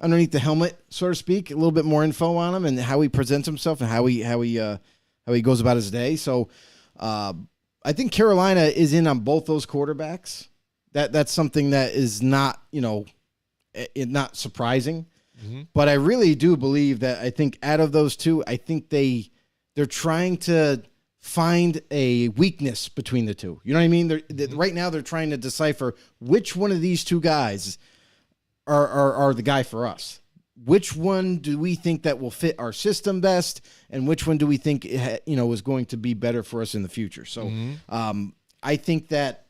underneath the helmet, so to speak, a little bit more info on him and how he presents himself and how he goes about his day. So I think Carolina is in on both those quarterbacks. That's something that is not not surprising. Mm-hmm. But I really do believe that I think out of those two, I think they're trying to find a weakness between the two. You know what I mean? Right now they're trying to decipher which one of these two guys are the guy for us. Which one do we think that will fit our system best, and which one do we think is going to be better for us in the future? So I think that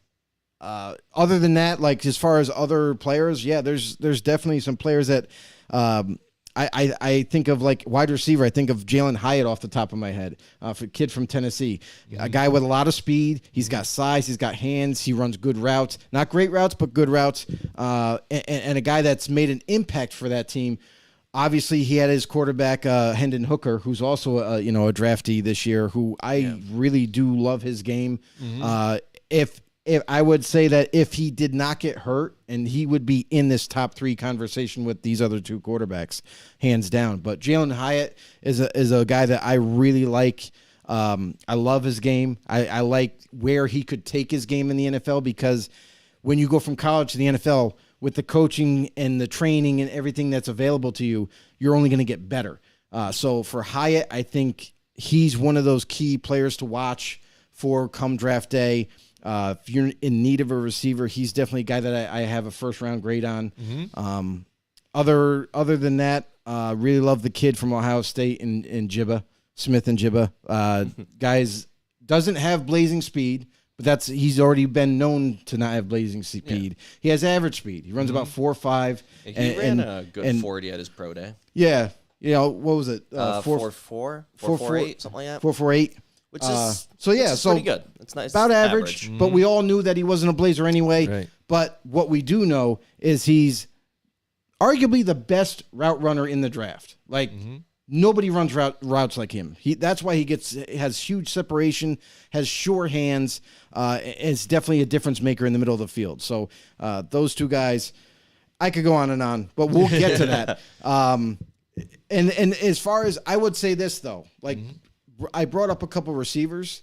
other than that, like as far as other players, yeah, there's definitely some players that I think of like wide receiver. I think of Jalen Hyatt off the top of my head, a kid from Tennessee, a guy with a lot of speed. He's got size. He's got hands. He runs good routes, not great routes, but good routes. And a guy that's made an impact for that team. Obviously, he had his quarterback, Hendon Hooker, who's also a draftee this year, who I really do love his game. Mm-hmm. If I would say that if he did not get hurt, and he would be in this top 3 conversation with these other 2 quarterbacks, hands down. But Jalen Hyatt is a guy that I really like. I love his game. I like where he could take his game in the NFL, because when you go from college to the NFL, with the coaching and the training and everything that's available to you, you're only going to get better. So for Hyatt, I think he's one of those key players to watch for come draft day. If you're in need of a receiver, he's definitely a guy that I have a first-round grade on. Other than that, really love the kid from Ohio State in Jibba, Smith and Jibba. Guys doesn't have blazing speed, but he's already been known to not have blazing speed. Yeah. He has average speed. He runs about 4.5. He ran a good 40 at his pro day. Yeah. You know, what was it? 4.4, 4.48, something like that. 4.48. Which is pretty good. It's nice. About average, but we all knew that he wasn't a blazer anyway. Right. But what we do know is he's arguably the best route runner in the draft. Like nobody runs routes like him. That's why has huge separation, has sure hands, is definitely a difference maker in the middle of the field. So those two guys, I could go on, but we'll get to that. And as far as I would say this though, like I brought up a couple receivers,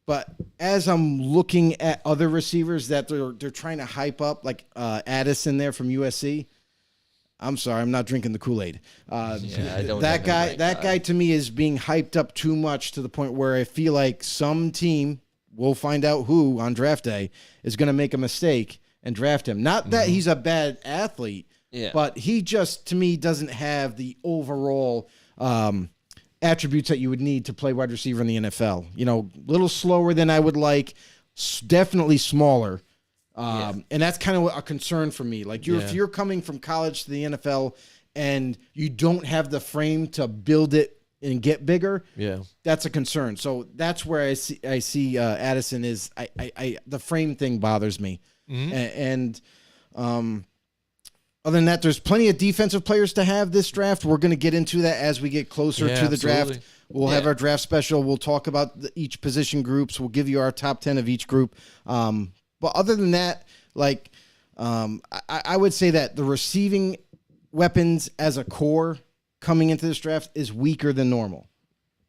but as I'm looking at other receivers that they're trying to hype up, like Addison there from USC. I'm sorry, I'm not drinking the Kool-Aid. That guy to me is being hyped up too much to the point where I feel like some team, we'll find out who on draft day, is going to make a mistake and draft him. Not that he's a bad athlete, but he just, to me, doesn't have the overall attributes that you would need to play wide receiver in the NFL. You know, a little slower than I would like, definitely smaller. And that's kind of a concern for me. Like if you're coming from college to the NFL and you don't have the frame to build it and get bigger, that's a concern. So that's where I see Addison is. I the frame thing bothers me. And other than that, there's plenty of defensive players to have this draft. We're going to get into that as we get closer to the draft. We'll have our draft special. We'll talk about each position groups. We'll give you our top 10 of each group. But other than that, like I would say that the receiving weapons as a core coming into this draft is weaker than normal.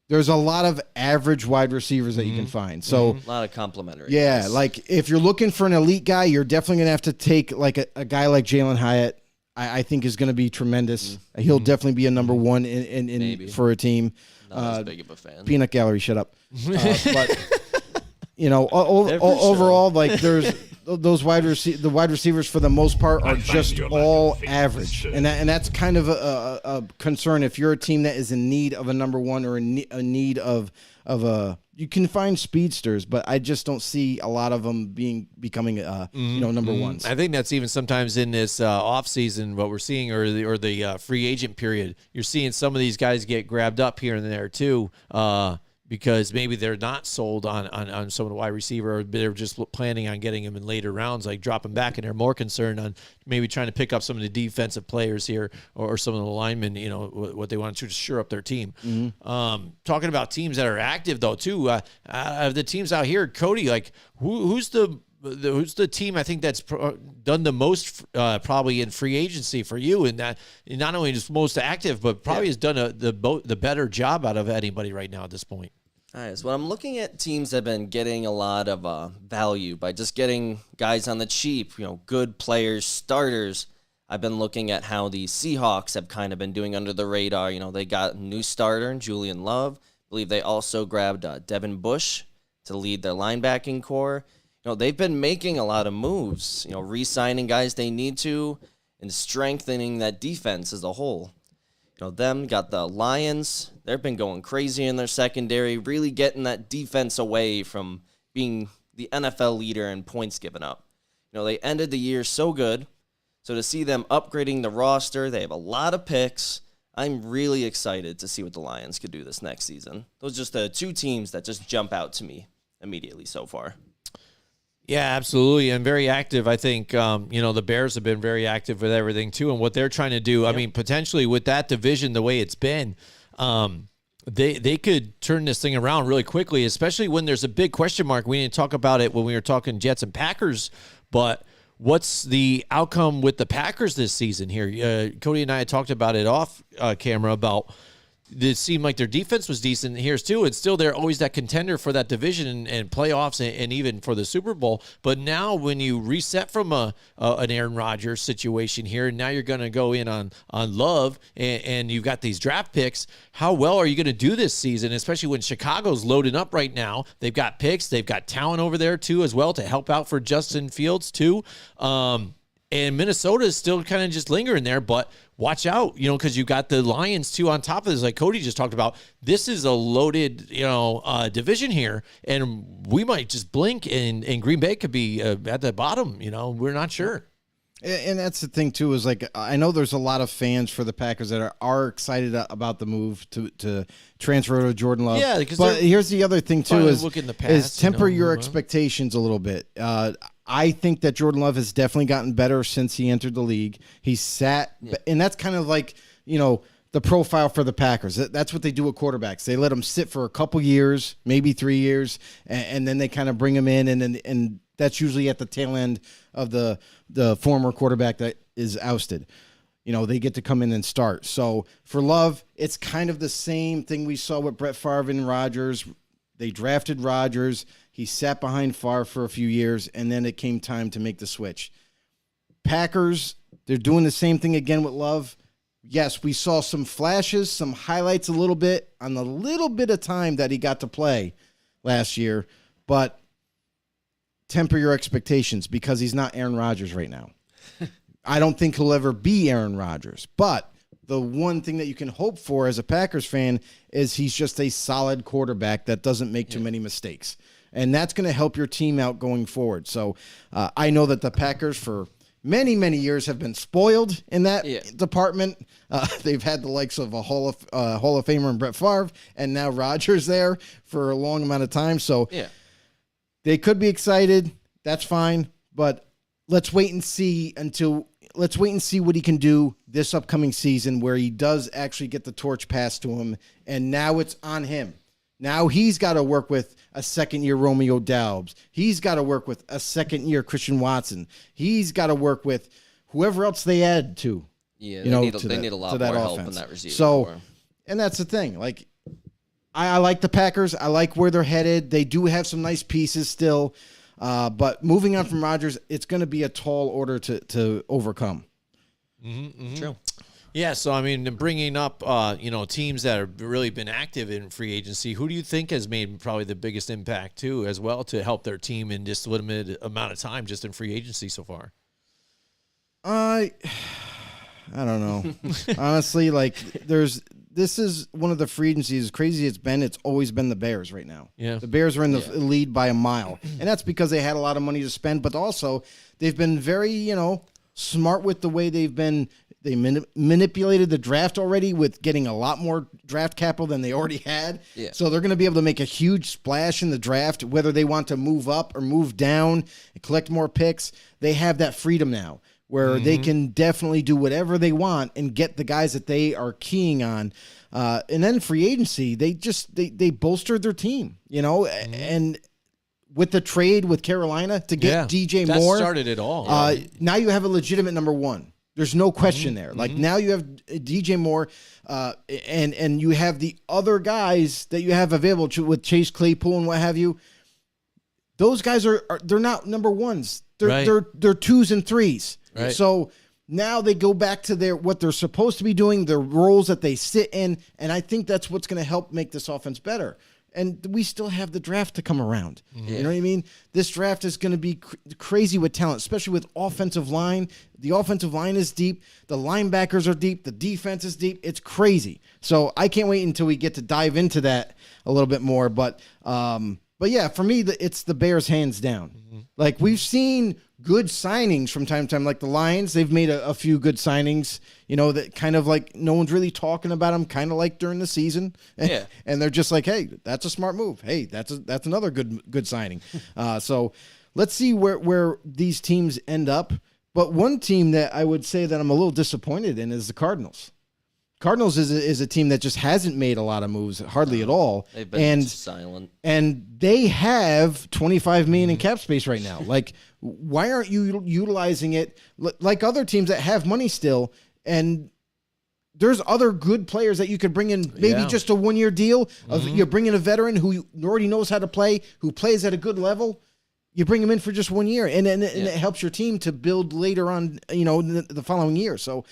There's a lot of average wide receivers that you can find. So a lot of complimentary. Yeah, guys. like if you're looking for an elite guy, you're definitely going to have to take like a guy like Jalen Hyatt. I think is going to be tremendous. He'll definitely be a number one in for a team. Not as big of a fan. Peanut Gallery, shut up. But you know, overall, like there's those wide receivers for the most part are just all average, and that's kind of a concern if you're a team that is in need of a number one or a need of a. You can find speedsters, but I just don't see a lot of them becoming number ones. I think that's even sometimes in this offseason what we're seeing, or the free agent period. You're seeing some of these guys get grabbed up here and there too, because maybe they're not sold on some of the wide receiver, or they're just planning on getting them in later rounds, like dropping back, and they're more concerned on maybe trying to pick up some of the defensive players here, or some of the linemen, you know, what they want to shore up their team. Talking about teams that are active though too, of the teams out here, Cody, like who's the team I think that's done the most probably in free agency for you, and that not only is most active, but probably has done the better job out of anybody right now at this point? All right, so I'm looking at teams that have been getting a lot of value by just getting guys on the cheap, you know, good players, starters. I've been looking at how the Seahawks have kind of been doing under the radar. You know, they got a new starter in Julian Love. I believe they also grabbed Devin Bush to lead their linebacking core. You know, they've been making a lot of moves, you know, re-signing guys they need to and strengthening that defense as a whole. You know, them got the Lions. They've been going crazy in their secondary, really getting that defense away from being the NFL leader in points given up. You know, they ended the year so good. So to see them upgrading the roster, they have a lot of picks. I'm really excited to see what the Lions could do this next season. Those are just the two teams that just jump out to me immediately so far. Yeah, absolutely, and very active. I think the Bears have been very active with everything too, and what they're trying to do. Yep. I mean, potentially with that division the way it's been, they could turn this thing around really quickly, especially when there's a big question mark. We didn't talk about it when we were talking Jets and Packers, but what's the outcome with the Packers this season here? Cody and I had talked about it off camera about it seemed like their defense was decent here too, and still they're always that contender for that division and playoffs and even for the Super Bowl. But now when you reset from an Aaron Rodgers situation here, and now you're going to go in on Love, and you've got these draft picks, how well are you going to do this season, especially when Chicago's loading up right now? They've got picks, they've got talent over there too as well to help out for Justin Fields too. And Minnesota is still kind of just lingering there, but watch out, because you got the Lions too on top of this. Like Cody just talked about, this is a loaded, division here, and we might just blink and Green Bay could be at the bottom. We're not sure. And that's the thing too, is like, I know there's a lot of fans for the Packers that are excited about the move to transfer to Jordan Love. Yeah, because but here's the other thing too, is look in the past, temper your expectations a little bit. I think that Jordan Love has definitely gotten better since he entered the league. He sat, and that's kind of like, the profile for the Packers. That's what they do with quarterbacks. They let them sit for a couple years, maybe 3 years, and then they kind of bring them in, and that's usually at the tail end of the former quarterback that is ousted. They get to come in and start. So for Love, it's kind of the same thing we saw with Brett Favre and Rodgers. They drafted Rodgers. He sat behind Favre for a few years, and then it came time to make the switch. Packers, they're doing the same thing again with Love. Yes, we saw some flashes, some highlights a little bit on the little bit of time that he got to play last year, but temper your expectations because he's not Aaron Rodgers right now. I don't think he'll ever be Aaron Rodgers, but the one thing that you can hope for as a Packers fan is he's just a solid quarterback that doesn't make too many mistakes. And that's going to help your team out going forward. So I know that the Packers for many, many years have been spoiled in that department. They've had the likes of a Hall of Famer and Brett Favre, and now Rodgers there for a long amount of time. So they could be excited. That's fine. But let's wait and see what he can do this upcoming season where he does actually get the torch passed to him. And now it's on him. Now he's got to work with a second-year Romeo Doubs. He's got to work with a second-year Christian Watson. He's got to work with whoever else they add to. Yeah, they need a lot more help in that receiver. So, and that's the thing. Like, I like the Packers. I like where they're headed. They do have some nice pieces still. But moving on from Rodgers, it's going to be a tall order to overcome. True. Yeah, so I mean, bringing up teams that have really been active in free agency, who do you think has made probably the biggest impact too, as well, to help their team in just a limited amount of time, just in free agency so far? I don't know. Honestly, like this is one of the free agencies, as crazy as it's been. It's always been the Bears right now. Yeah, the Bears are in the lead by a mile, and that's because they had a lot of money to spend, but also they've been very smart with the way they've been. They manipulated the draft already with getting a lot more draft capital than they already had. Yeah. So they're going to be able to make a huge splash in the draft, whether they want to move up or move down and collect more picks. They have that freedom now where they can definitely do whatever they want and get the guys that they are keying on. And then free agency, they bolstered their team, and with the trade with Carolina to get DJ Moore. That started it all. Now you have a legitimate number one. There's no question there. Like now you have DJ Moore, and you have the other guys that you have available with Chase Claypool and what have you. Those guys they're not number ones. They're twos and threes. Right. So now they go back to what they're supposed to be doing, their roles that they sit in, and I think that's what's going to help make this offense better. And we still have the draft to come around. You know what I mean? This draft is going to be crazy with talent, especially with offensive line. The offensive line is deep. The linebackers are deep. The defense is deep. It's crazy. So I can't wait until we get to dive into that a little bit more. But yeah, for me, it's the Bears hands down. Like we've seen good signings from time to time, like the Lions. They've made a few good signings, that kind of like no one's really talking about them, kind of like during the season. Yeah. And they're just like, hey, that's a smart move. Hey, that's another good signing. So let's see where these teams end up. But one team that I would say that I'm a little disappointed in is the Cardinals. Cardinals is a team that just hasn't made a lot of moves, hardly at all. They've been silent. And they have $25 million in cap space right now. Like, why aren't you utilizing it like other teams that have money still? And there's other good players that you could bring in, maybe just a 1-year deal. You're bringing a veteran who already knows how to play, who plays at a good level. You bring him in for just 1 year, and it helps your team to build later on, the following year. So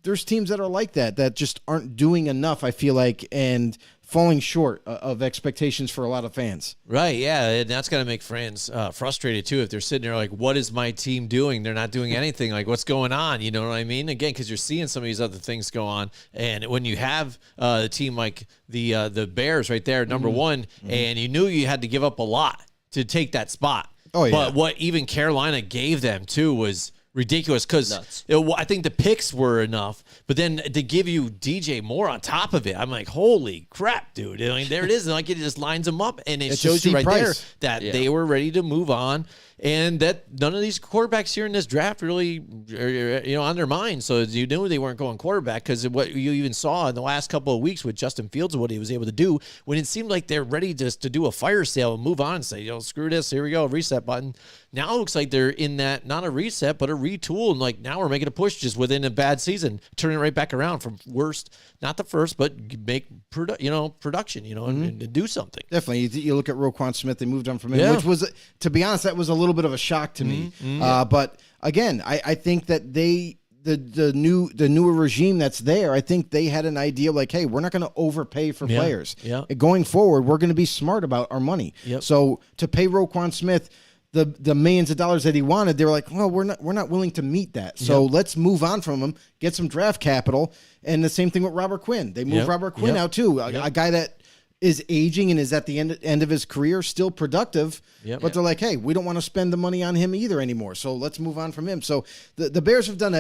there's teams that are like that just aren't doing enough, I feel like, and falling short of expectations for a lot of fans. Right, yeah, and that's going to make fans frustrated too if they're sitting there like, what is my team doing? They're not doing anything. Like, what's going on? You know what I mean? Again, because you're seeing some of these other things go on, and when you have a team like the Bears right there, number one, and you knew you had to give up a lot to take that spot. Oh, yeah. But what even Carolina gave them too was ridiculous because I think the picks were enough, but then to give you DJ Moore on top of it, I'm like, holy crap, dude. I mean, there it is. And like, it just lines them up, and it shows you right there that they were ready to move on, and that none of these quarterbacks here in this draft really are, on their mind. So you knew they weren't going quarterback because of what you even saw in the last couple of weeks with Justin Fields and what he was able to do when it seemed like they're ready just to do a fire sale and move on and say, screw this, here we go, reset button. Now it looks like they're in that, not a reset, but a retool. And like, now we're making a push just within a bad season, turning it right back around from worst, not the first, but make production, and do something. Definitely. You look at Roquan Smith, they moved on from him, which was, to be honest, that was a little bit of a shock to me. But again, I think that the newer regime that's there, I think they had an idea like, hey, we're not going to overpay for players. Yeah. Going forward, we're going to be smart about our money. Yep. So to pay Roquan Smith the millions of dollars that he wanted, they were like, well, we're not willing to meet that. So let's move on from him, get some draft capital. And the same thing with Robert Quinn. They moved Robert Quinn out too, a guy that is aging and is at the end of his career, still productive. But they're like, hey, we don't want to spend the money on him either anymore. So let's move on from him. So the Bears have done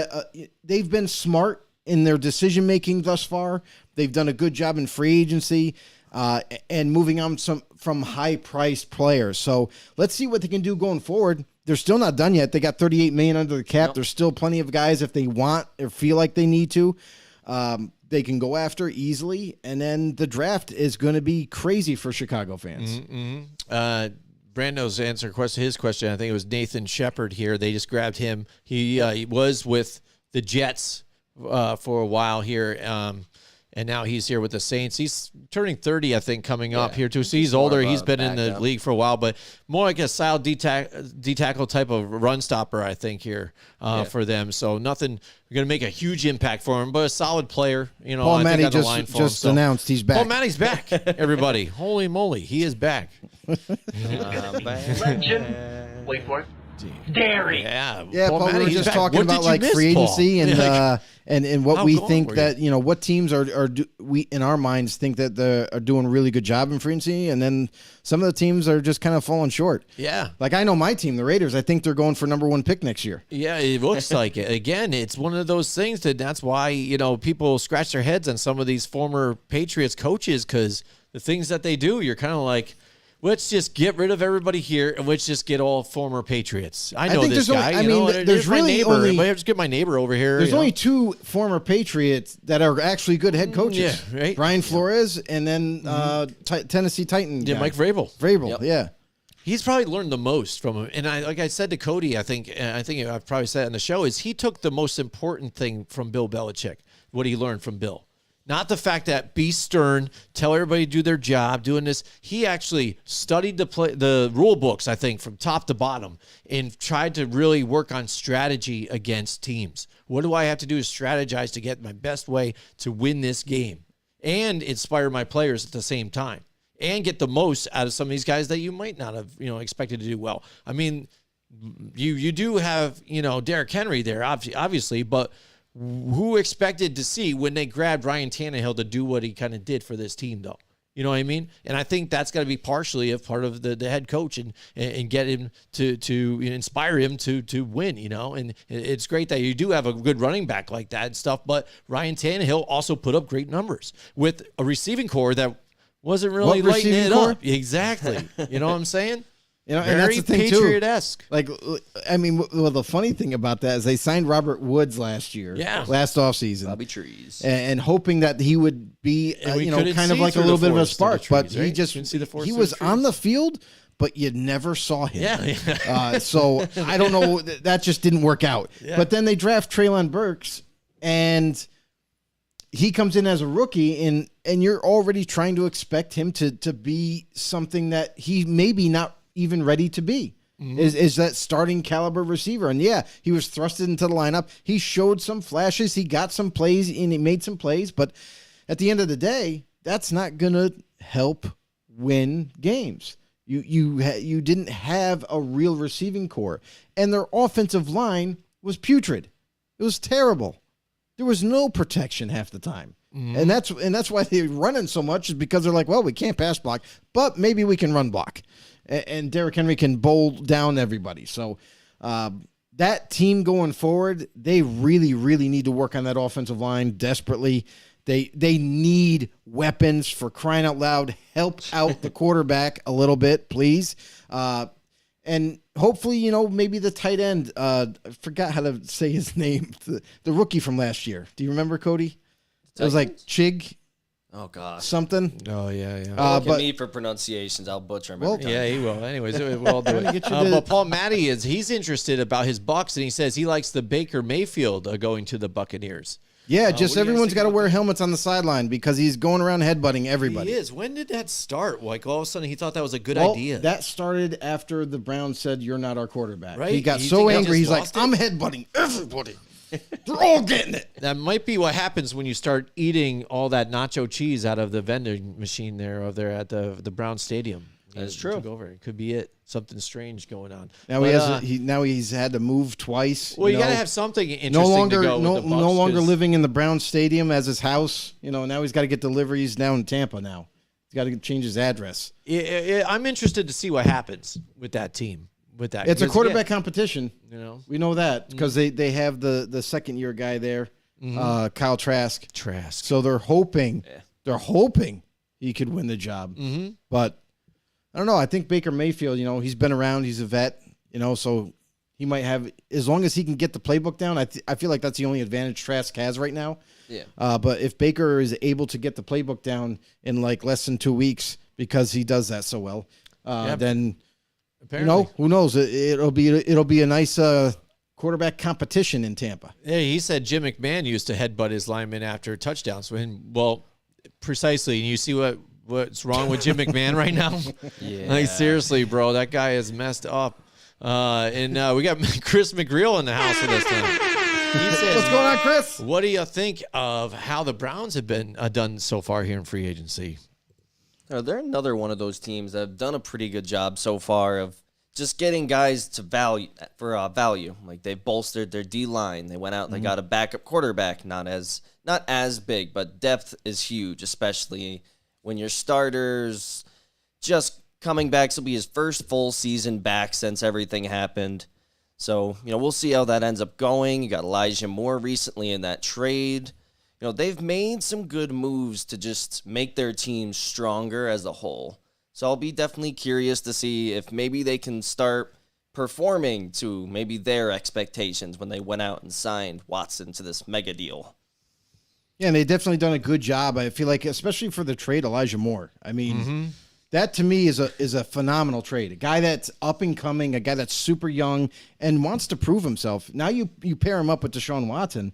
they've been smart in their decision making thus far. They've done a good job in free agency. And moving on from high-priced players. So let's see what they can do going forward. They're still not done yet. They got $38 million under the cap. There's still plenty of guys if they want or feel like they need to. They can go after easily. And then the draft is going to be crazy for Chicago fans. Brando's answer his question, I think it was Nathan Shepard here. They just grabbed him. He was with the Jets for a while here. And now he's here with the Saints. He's turning 30, I think, coming up here too. So he's older. He's been in the league for a while, but more like a style D-tackle type of run stopper, I think, here for them. So nothing going to make a huge impact for him, but a solid player. Paul Matty just announced he's back. Paul Matty's back, everybody. Holy moly, he is back. Legend. Wait for it. Dairy. Yeah, Paul, we were just talking about like free agency and what we think that what teams we in our minds think that are doing a really good job in free agency, and then some of the teams are just kind of falling short. Yeah, like I know my team, the Raiders. I think they're going for #1 pick next year. Yeah, it looks like it. Again, it's one of those things that's why people scratch their heads on some of these former Patriots coaches because the things that they do, you're kind of like, let's just get rid of everybody here and let's just get all former Patriots. I know this guy. There's really only. Just get my neighbor over here. There's only 2 former Patriots that are actually good head coaches. Yeah, right. Brian Flores and then Tennessee Titan. Yeah, Mike Vrabel. Yeah. He's probably learned the most from him. And like I said to Cody, I think I've probably said it on the show, is he took the most important thing from Bill Belichick, what he learned from Bill. Not the fact that be stern, tell everybody to do their job, doing this. He actually studied the rule books, I think, from top to bottom and tried to really work on strategy against teams. What do I have to do to strategize to get my best way to win this game and inspire my players at the same time and get the most out of some of these guys that you might not have, expected to do well. I mean, you do have, Derrick Henry there, obviously, but who expected to see when they grabbed Ryan Tannehill to do what he kind of did for this team, though? You know what I mean? And I think that's got to be partially a part of the head coach and get him to inspire him to win, And it's great that you do have a good running back like that and stuff, but Ryan Tannehill also put up great numbers with a receiving core that wasn't really lighting it up. Exactly. You know what I'm saying? And that's the thing Patriot-esque. Too. Like, I mean, well, the funny thing about that is they signed Robert Woods last offseason. Bobby Trees. And hoping that he would be, kind of like a little bit of a spark. But he was on the field, but you never saw him. Yeah. So I don't know. That just didn't work out. Yeah. But then they draft Treylon Burks, and he comes in as a rookie, and you're already trying to expect him to be something that he maybe not even ready to be. Is that starting caliber receiver. And yeah, he was thrusted into the lineup. He showed some flashes. He got some plays and he made some plays. But at the end of the day, that's not going to help win games. You didn't have a real receiving core. And their offensive line was putrid. It was terrible. There was no protection half the time. And that's why they're running so much, is because they're like, well, we can't pass block, but maybe we can run block. And Derrick Henry can bowl down everybody. So that team going forward, they really, really need to work on that offensive line desperately. They need weapons, for crying out loud. Help out the quarterback a little bit, please. And hopefully, maybe the tight end, I forgot how to say his name, the rookie from last year. Do you remember, Cody? It was like Chig. Oh, gosh. Something. Oh, yeah. Look at me for pronunciations. I'll butcher them every time. Yeah, he will. Anyways, we'll do it. But Paul Matty he's interested about his Bucs, and he says he likes the Baker Mayfield going to the Buccaneers. Yeah, just everyone's got to wear helmets on the sideline because he's going around headbutting everybody. He is. When did that start? Like, all of a sudden, he thought that was a good idea. That started after the Browns said, "You're not our quarterback." Right? He got so angry, he's like, "I'm headbutting everybody. They're all getting it." That might be what happens when you start eating all that nacho cheese out of the vending machine there over there at the Brown Stadium. That's true. It could be it. Something strange going on. Now he's had to move twice. Well, you got to have something interesting no longer to go with the Bucs, no longer living in the Brown Stadium as his house. Now he's got to get deliveries down in Tampa. Now he's got to change his address. I'm interested to see what happens with that team. It's a quarterback competition. We know that because they have the second year guy there, Kyle Trask. So they're hoping he could win the job. But I don't know. I think Baker Mayfield, he's been around. He's a vet, so he might have, as long as he can get the playbook down. I feel like that's the only advantage Trask has right now. Yeah. But if Baker is able to get the playbook down in like less than 2 weeks, because he does that so well, then apparently, who knows? It'll be a nice quarterback competition in Tampa. Yeah, he said Jim McMahon used to headbutt his linemen after touchdowns. Well, precisely. And you see what's wrong with Jim McMahon right now? Yeah. Like, seriously, bro, that guy is messed up. And we got Chris McGreal in the house with us tonight. He said, "What's going on, Chris? What do you think of how the Browns have been done so far here in free agency?" They're another one of those teams that have done a pretty good job so far of just getting guys to value. Like, they've bolstered their D-line. They went out and they got a backup quarterback, not as big, but depth is huge, especially when your starters just coming back. This will be his first full season back since everything happened. So, we'll see how that ends up going. You got Elijah Moore recently in that trade. They've made some good moves to just make their team stronger as a whole. So I'll be definitely curious to see if maybe they can start performing to maybe their expectations when they went out and signed Watson to this mega deal. Yeah, and they've definitely done a good job. I feel like, especially for the trade, Elijah Moore. I mean, that to me is a phenomenal trade. A guy that's up and coming, a guy that's super young and wants to prove himself. Now you pair him up with Deshaun Watson.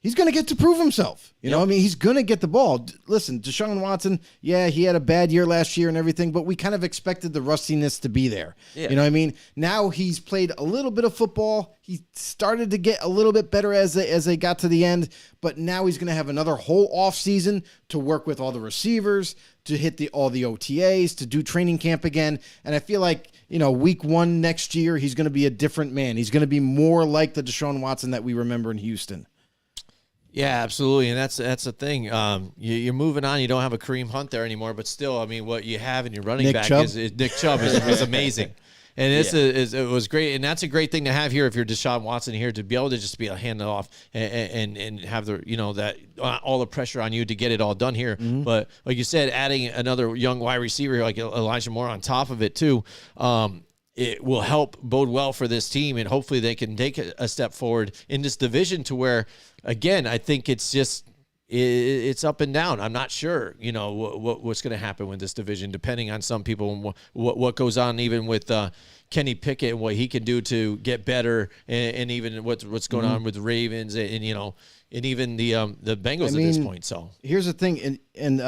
He's going to get to prove himself. He's going to get the ball. Listen, Deshaun Watson, yeah, he had a bad year last year and everything, but we kind of expected the rustiness to be there. Yeah. You know what I mean? Now he's played a little bit of football. He started to get a little bit better as they got to the end, but now he's going to have another whole offseason to work with all the receivers, to hit all the OTAs, to do training camp again. And I feel like, week 1 next year, he's going to be a different man. He's going to be more like the Deshaun Watson that we remember in Houston. Yeah, absolutely, and that's the thing. You're moving on. You don't have a Kareem Hunt there anymore, but still, I mean, what you have in your running back is Nick Chubb is amazing, and it was great, and that's a great thing to have here if you're Deshaun Watson here, to be able to just be able to hand it off and have the that all the pressure on you to get it all done here. But like you said, adding another young wide receiver like Elijah Moore on top of it too. It will help bode well for this team, and hopefully they can take a step forward in this division to where, again, I think it's up and down. I'm not sure, what's going to happen with this division, depending on some people and what goes on, even with, Kenny Pickett and what he can do to get better, and even what's going on with the Ravens, and even the Bengals at this point. So here's the thing, and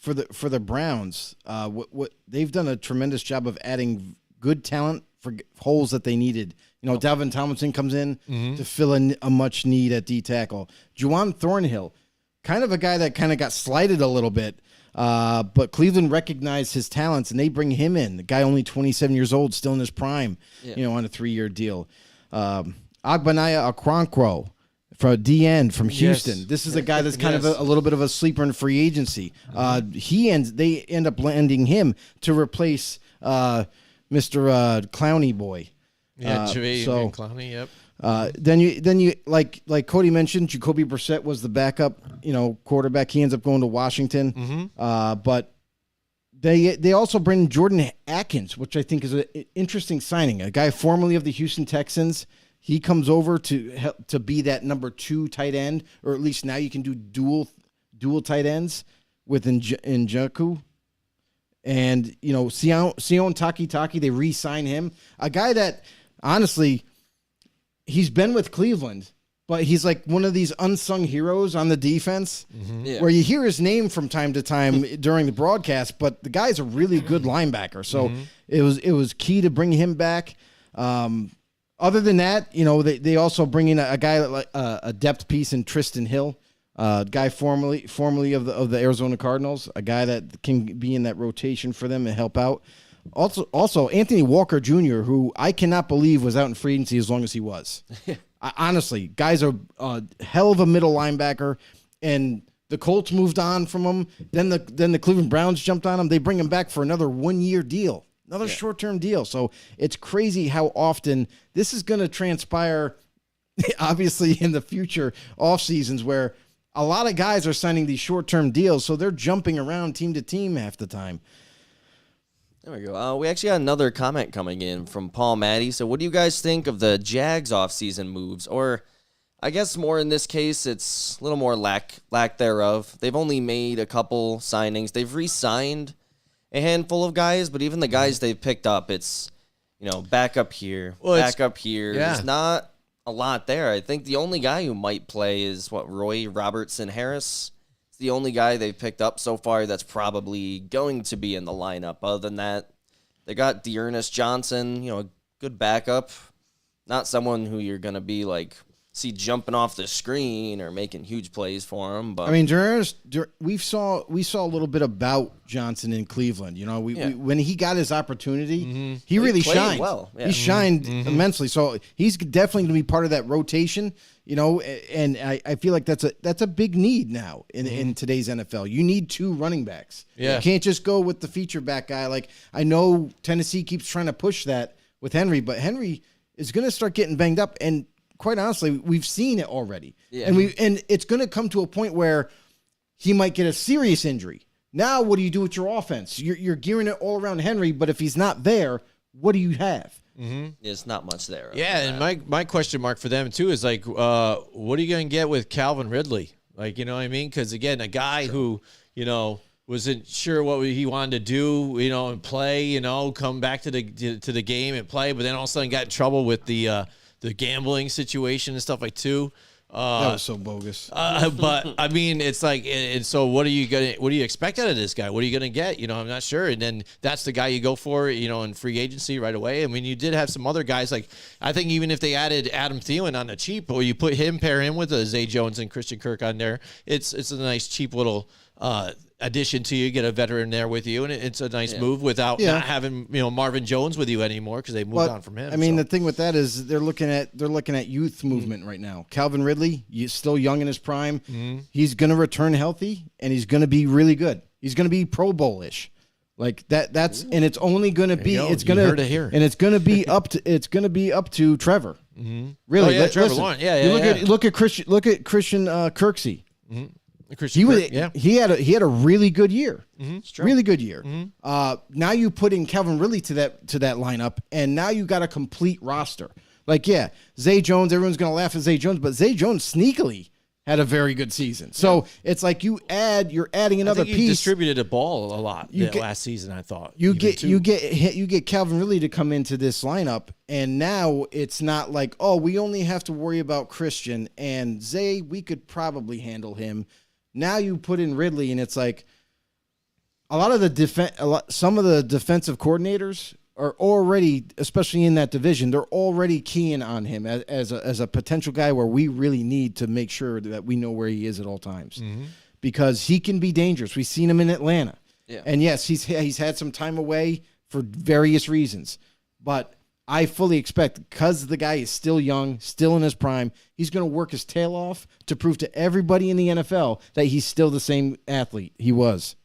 for the Browns, what they've done a tremendous job of adding good talent for holes that they needed. Dalvin Tomlinson comes in to fill in a much need at D tackle. Juwan Thornhill, kind of a guy that kind of got slighted a little bit, but Cleveland recognized his talents and they bring him in. The guy only 27 years old, still in his prime, on a 3-year deal. Agbanaya Okoronkwo for D-end from Houston. Yes. This is a guy that's kind of a little bit of a sleeper in free agency. They end up landing him to replace Mr. Clowney boy. Yeah, Clowney, yep. Then you like Cody mentioned, Jacoby Brissett was the backup, quarterback. He ends up going to Washington. But they also bring Jordan Atkins, which I think is an interesting signing. A guy formerly of the Houston Texans. He comes over to be that number 2 tight end, or at least now you can do dual tight ends with Njoku. And, Sion Taki, they re-sign him. A guy that, honestly, he's been with Cleveland, but he's like one of these unsung heroes on the defense where you hear his name from time to time during the broadcast, but the guy's a really good linebacker. So it was key to bring him back. Other than that, they also bring in a guy like a depth piece in Tristan Hill, a guy formerly of the Arizona Cardinals, a guy that can be in that rotation for them and help out. Also Anthony Walker Jr., who I cannot believe was out in free agency as long as he was. Honestly, guys are a hell of a middle linebacker, and the Colts moved on from him. Then the Cleveland Browns jumped on him. They bring him back for another 1-year deal. Another short-term deal. So it's crazy how often this is going to transpire, obviously, in the future off seasons where a lot of guys are signing these short-term deals, so they're jumping around team to team half the time. There we go. We actually got another comment coming in from Paul Maddie. So what do you guys think of the Jags offseason moves? Or I guess more in this case, it's a little more lack thereof. They've only made a couple signings. They've re-signed a handful of guys, but even the guys they've picked up, it's, back up here, back up here. Yeah. There's not a lot there. I think the only guy who might play is, Roy Robertson Harris. It's the only guy they've picked up so far that's probably going to be in the lineup. Other than that, they got Dearness Johnson, a good backup. Not someone who you're going to be see jumping off the screen or making huge plays for him. But I mean, we saw a little bit about Johnson in Cleveland. When he got his opportunity, he really shined. Well, yeah. He shined immensely. So he's definitely going to be part of that rotation. And I feel like that's a big need now in today's NFL. You need 2 running backs. Yeah. You can't just go with the feature back guy. Like, I know Tennessee keeps trying to push that with Henry, but Henry is going to start getting banged up, and quite honestly, we've seen it already. Yeah. And it's going to come to a point where he might get a serious injury. Now, what do you do with your offense? You're gearing it all around Henry, but if he's not there, what do you have? There's not much there. Yeah, and my question mark for them, too, is what are you going to get with Calvin Ridley? You know what I mean? Because, again, a guy who, wasn't sure what he wanted to do, and play, come back to the game and play, but then all of a sudden got in trouble with the gambling situation and stuff too. That was so bogus. But I mean, it's and so what do you expect out of this guy? What are you going to get? I'm not sure. And then that's the guy you go for, in free agency right away. I mean, you did have some other guys. I think even if they added Adam Thielen on the cheap, or you pair him with Zay Jones and Christian Kirk on there, it's a nice cheap little, addition to you, get a veteran there with you, and it's a nice move without not having Marvin Jones with you anymore because they moved on from him. I mean, the thing with that is they're looking at youth movement right now. Calvin Ridley, he's still young in his prime. He's going to return healthy, and he's going to be really good. He's going to be Pro Bowl-ish. That's and it's only going to be it's going to and it's going to be up to Trevor. Really, Trevor Lawrence. Look at Christian Kirksey. He had a really good year, really good year. Now you put in Calvin Ridley to that lineup, and now you got a complete roster. Zay Jones, everyone's gonna laugh at Zay Jones, but Zay Jones sneakily had a very good season. So it's like you're adding another He piece. Distributed the ball a lot last season. I thought You get Calvin Ridley to come into this lineup, and now it's not like, oh, we only have to worry about Christian and Zay. We could probably handle him. Now you put in Ridley, and it's like some of the defensive coordinators are already, especially in that division, they're already keying on him as a potential guy where we really need to make sure that we know where he is at all times, because he can be dangerous. We've seen him in Atlanta, and yes, he's had some time away for various reasons, but I fully expect, because the guy is still young, still in his prime, he's going to work his tail off to prove to everybody in the NFL that he's still the same athlete he was.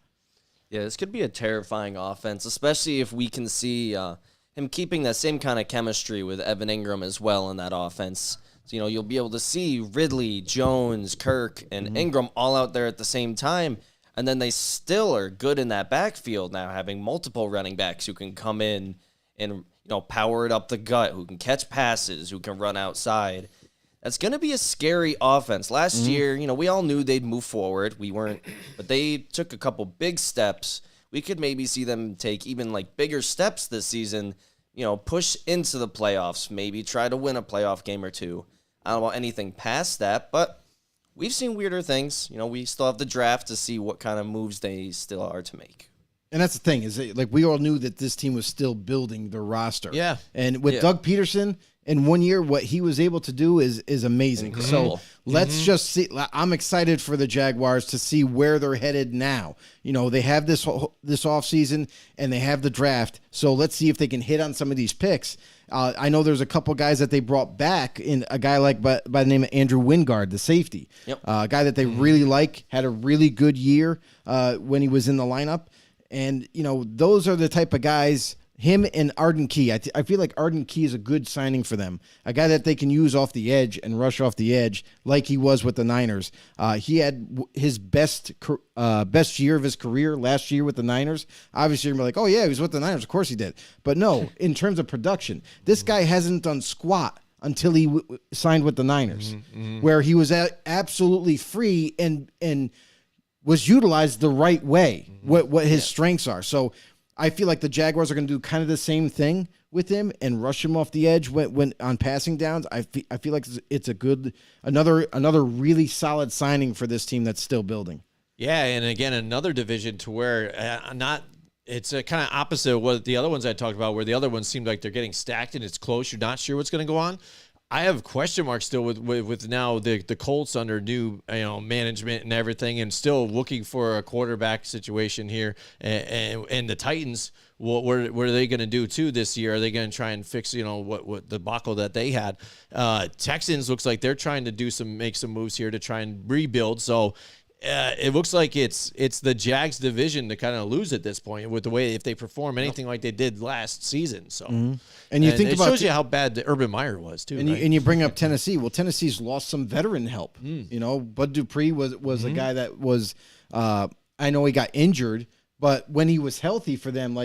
Yeah, this could be a terrifying offense, especially if we can see him keeping that same kind of chemistry with Evan Ingram as well in that offense. So, you'll be able to see Ridley, Jones, Kirk, and Ingram all out there at the same time, and then they still are good in that backfield now, having multiple running backs who can come in and power it up the gut, who can catch passes, who can run outside. That's going to be a scary offense. Last year, we all knew they'd move forward. We weren't, but they took a couple big steps. We could maybe see them take even bigger steps this season, push into the playoffs, maybe try to win a playoff game or two. I don't want anything past that, but we've seen weirder things. We still have the draft to see what kind of moves they still are to make. And that's the thing, is that, we all knew that this team was still building their roster. Yeah. And with Doug Peterson, in 1 year, what he was able to do is amazing. Incredible. So let's just see. I'm excited for the Jaguars to see where they're headed now. They have this offseason, and they have the draft. So let's see if they can hit on some of these picks. I know there's a couple guys that they brought back, in a guy by the name of Andrew Wingard, the safety. Yep. A guy that they really like, had a really good year when he was in the lineup. And, those are the type of guys, him and Arden Key. I feel like Arden Key is a good signing for them. A guy that they can use off the edge and rush off the edge like he was with the Niners. He had his best year of his career last year with the Niners. Obviously, you're like, oh, yeah, he was with the Niners. Of course he did. But no, in terms of production, this guy hasn't done squat until he signed with the Niners, where he was absolutely free and was utilized the right way, what his strengths are. So I feel like the Jaguars are going to do kind of the same thing with him and rush him off the edge when on passing downs. I feel like it's a good another really solid signing for this team that's still building. Yeah, and again, another division to where it's a kind of opposite of what the other ones I talked about, where the other ones seem like they're getting stacked and it's close. You're not sure what's going to go on. I have question marks still with now the Colts under new management and everything, and still looking for a quarterback situation here. And the Titans, what are they going to do too this year? Are they going to try and fix what the debacle that they had? Texans looks like they're trying to make some moves here to try and rebuild. So. It looks like it's the Jags division to kind of lose at this point with the way if they perform anything like they did last season. So, and it shows you how bad the Urban Meyer was too. And, right? you bring up Tennessee. Well, Tennessee's lost some veteran help. Bud Dupree was a guy that was. I know he got injured, but when he was healthy for them,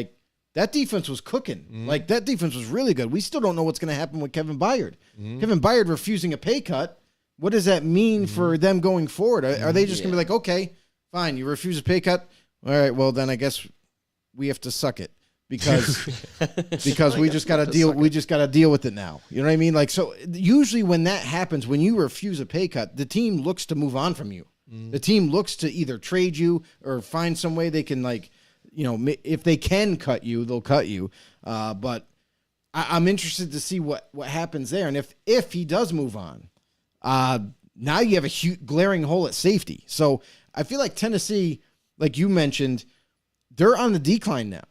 that defense was cooking. That defense was really good. We still don't know what's going to happen with Kevin Byard. Kevin Byard refusing a pay cut. What does that mean for them going forward? Are they just going to be like, okay, fine, you refuse a pay cut? All right, well, then I guess we have to suck it because we just got to deal. We just got to deal with it now. You know what I mean? So usually when that happens, when you refuse a pay cut, the team looks to move on from you. The team looks to either trade you or find some way they can if they can cut you, they'll cut you. But I'm interested to see what happens there, and if he does move on. Now you have a huge glaring hole at safety. So I feel like Tennessee, like you mentioned, they're on the decline now.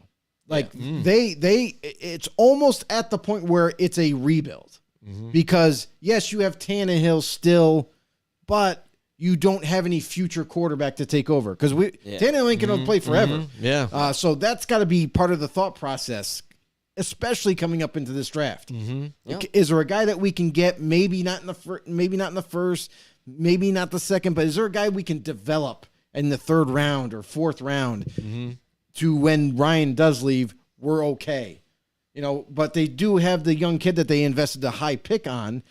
It's almost at the point where it's a rebuild because yes, you have Tannehill still, but you don't have any future quarterback to take over because Tannehill ain't going to play forever. So that's got to be part of the thought process, especially coming up into this draft. Is there a guy that we can get? Maybe not in the first, maybe not the second, but is there a guy we can develop in the third round or fourth round to when Ryan does leave, we're okay. But they do have the young kid that they invested a high pick on.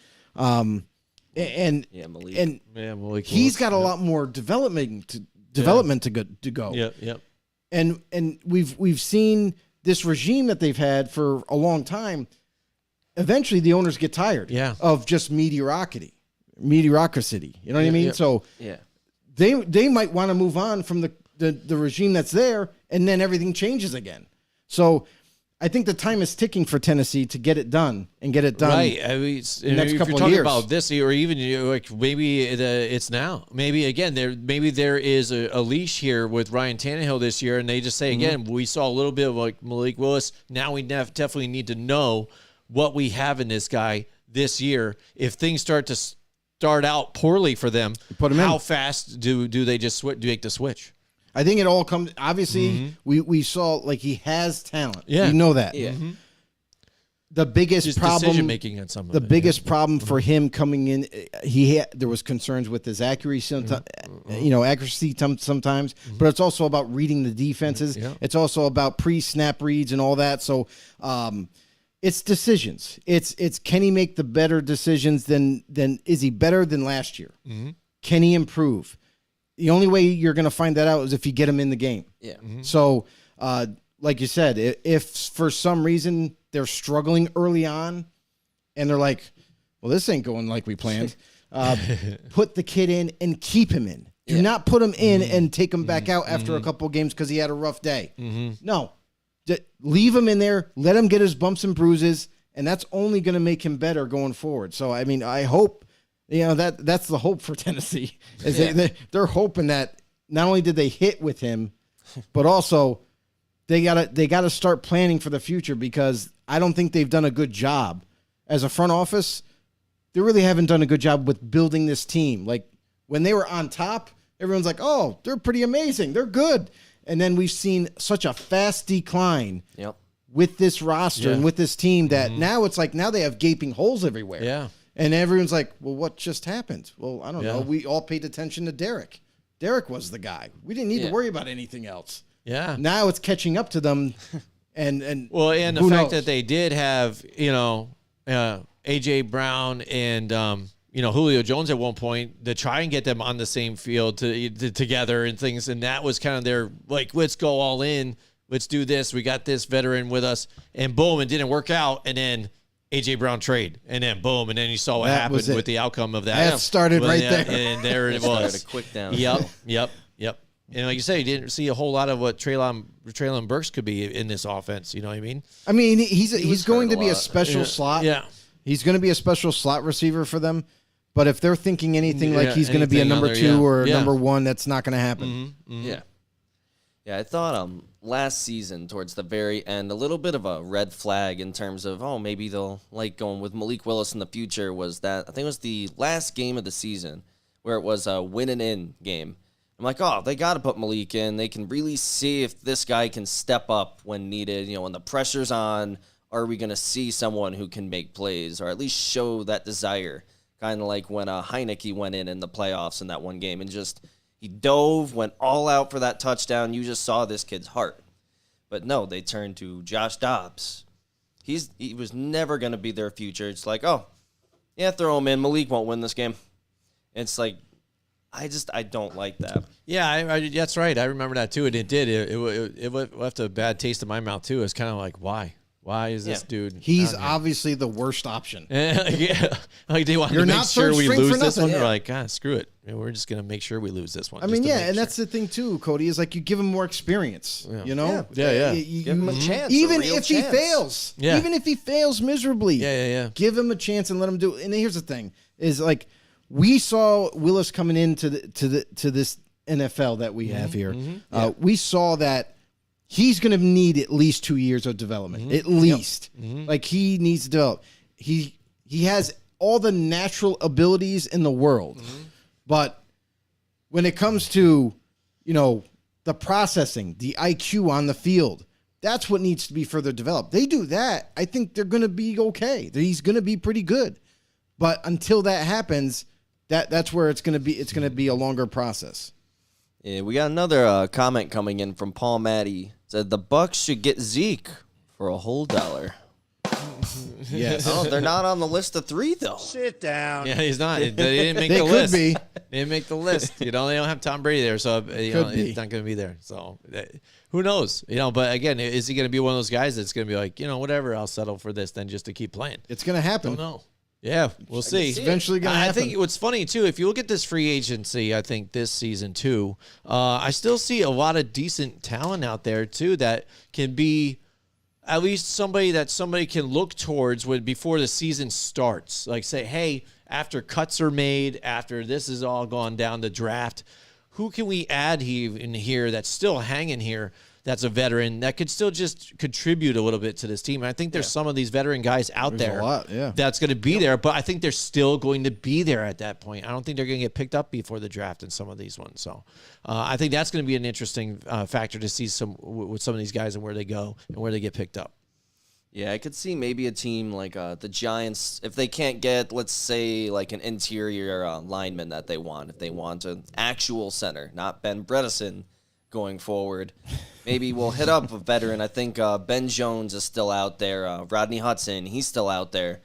and Malik. and Malik he's Willis, got a lot more development to go. Yep. And we've seen this regime that they've had for a long time. Eventually, the owners get tired of just mediocrity. You know what I mean? Yeah. So they might want to move on from the regime that's there, and then everything changes again. So I think the time is ticking for Tennessee to get it done Right. I mean, next if you're couple of talking years. about this, or even like maybe it's now. Maybe again, there is a leash here with Ryan Tannehill this year, and they just say again, we saw a little bit of like Malik Willis. Now we definitely need to know what we have in this guy this year. If things start out poorly for them, Put him how in. fast do they just make the switch? I think it all comes. Obviously, we saw like he has talent. Yeah. You know that. Yeah. The biggest Just problem, decision making on some of the it, biggest problem for him coming in, there was concerns with his accuracy, accuracy sometimes, but it's also about reading the defenses. Yeah. It's also about pre-snap reads and all that. So, it's decisions. It's can he make the better decisions than is he better than last year? Can he improve? The only way you're going to find that out is if you get him in the game. Yeah. So, like you said, if for some reason they're struggling early on and they're like, well, this ain't going like we planned, put the kid in and keep him in. Do not put him in and take him back out after a couple of games because he had a rough day. No. Leave him in there. Let him get his bumps and bruises, and that's only going to make him better going forward. So, I mean, I hope, that's the hope for Tennessee. They're hoping that not only did they hit with him, but also they gotta start planning for the future, because I don't think they've done a good job as a front office. They really haven't done a good job with building this team. Like when they were on top, everyone's like, "Oh, they're pretty amazing. They're good." And then we've seen such a fast decline with this roster and with this team that now it's like now they have gaping holes everywhere. Yeah. And everyone's like, well, what just happened? Well, I don't know. Yeah. We all paid attention to Derek. Derek was the guy. We didn't need to worry about anything else. Yeah. Now it's catching up to them. And the who fact knows? that they did have, AJ Brown and Julio Jones at one point to try and get them on the same field together and things, and that was kind of their like, let's go all in, let's do this. We got this veteran with us, and boom, it didn't work out, and then AJ Brown trade, and then boom, and then you saw what That happened was it. with the outcome of that. That started right there. and there it Started was. a quick down. Yep. And like you say, you didn't see a whole lot of what Treylon Burks could be in this offense. You know what I mean? I mean, he's going hurt to a be a lot. special slot. Yeah. He's going to be a special slot receiver for them. But if they're thinking anything like Yeah, he's going to be a anything number other, 2 yeah. or a Yeah. number 1, that's not going to happen. Yeah. Yeah, I thought last season towards the very end, a little bit of a red flag in terms of, maybe they'll like going with Malik Willis in the future was that, I think it was the last game of the season where it was a win and in game. I'm like, they got to put Malik in. They can really see if this guy can step up when needed. When the pressure's on, are we going to see someone who can make plays or at least show that desire? Kind of like when Heineke went in the playoffs in that one game and just he dove, went all out for that touchdown. You just saw this kid's heart. But no, they turned to Josh Dobbs. He was never going to be their future. It's like, throw him in. Malik won't win this game. It's like, I don't like that. Yeah, that's right. I remember that too, and it did. It left a bad taste in my mouth too. It's kind of like, why? Why is this dude? He's down here? obviously the worst option. Yeah, like they want You're to make not sure third we string lose for this nothing. one. Yeah. They're like, God, screw it. We're just gonna make sure we lose this one. I mean, and that's the thing too, Cody, is like you give him more experience. You know, Yeah. Give him a chance. Even a real if he chance. fails, Yeah. even if he fails miserably, Yeah. give him a chance and let him do it. And here's the thing: is like we saw Willis coming into this NFL that we have here. We saw that he's going to need at least 2 years of development, at least. Like he needs to develop. He has all the natural abilities in the world, but when it comes to the processing, the IQ on the field, that's what needs to be further developed. They do that, I think they're going to be okay. He's going to be pretty good, but until that happens, that's where it's going to be. It's going to be a longer process. Yeah, we got another comment coming in from Paul Matty. Said the Bucks should get Zeke for a whole $1. Yes. Oh, they're not on the list of 3 though. Sit down. Yeah, he's not. They didn't make They the could list. be. They didn't make the list. They don't have Tom Brady there, so be. it's not going to be there. So who knows? But again, is he going to be one of those guys that's going to be like, whatever, I'll settle for this then just to keep playing? It's going to happen. Don't know. Yeah, we'll see. It's eventually going to happen. I think what's funny, too, if you look at this free agency, I think this season, too, I still see a lot of decent talent out there, too, that can be at least somebody that somebody can look towards before the season starts. Like, say, hey, after cuts are made, after this is all gone down the draft, who can we add in here that's still hanging here? That's a veteran that could still just contribute a little bit to this team. And I think there's some of these veteran guys out there a lot, yeah. that's going to be there, but I think they're still going to be there at that point. I don't think they're going to get picked up before the draft in some of these ones. So I think that's going to be an interesting factor to see with some of these guys and where they go and where they get picked up. Yeah, I could see maybe a team like the Giants, if they can't get, let's say, like an interior lineman that they want, if they want an actual center, not Ben Bredesen going forward. Maybe we'll hit up a veteran. I think Ben Jones is still out there. Rodney Hudson, he's still out there.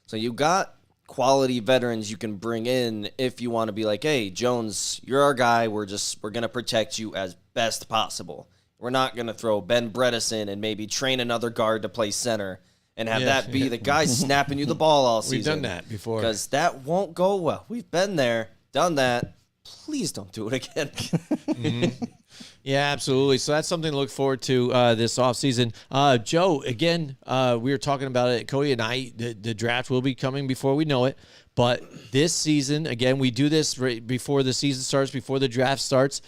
So you got quality veterans you can bring in if you want to be like, hey, Jones, you're our guy. We're going to protect you as best possible. We're not going to throw Ben Bredesen and maybe train another guard to play center and have that be the guy snapping you the ball all season. We've done that before. Because that won't go well. We've been there, done that. Please don't do it again. Mm-hmm. Yeah, absolutely. So that's something to look forward to this offseason. Joe, again, we were talking about it, Cody and I, the draft will be coming before we know it. But this season, again, we do this right before the season starts, before the draft starts.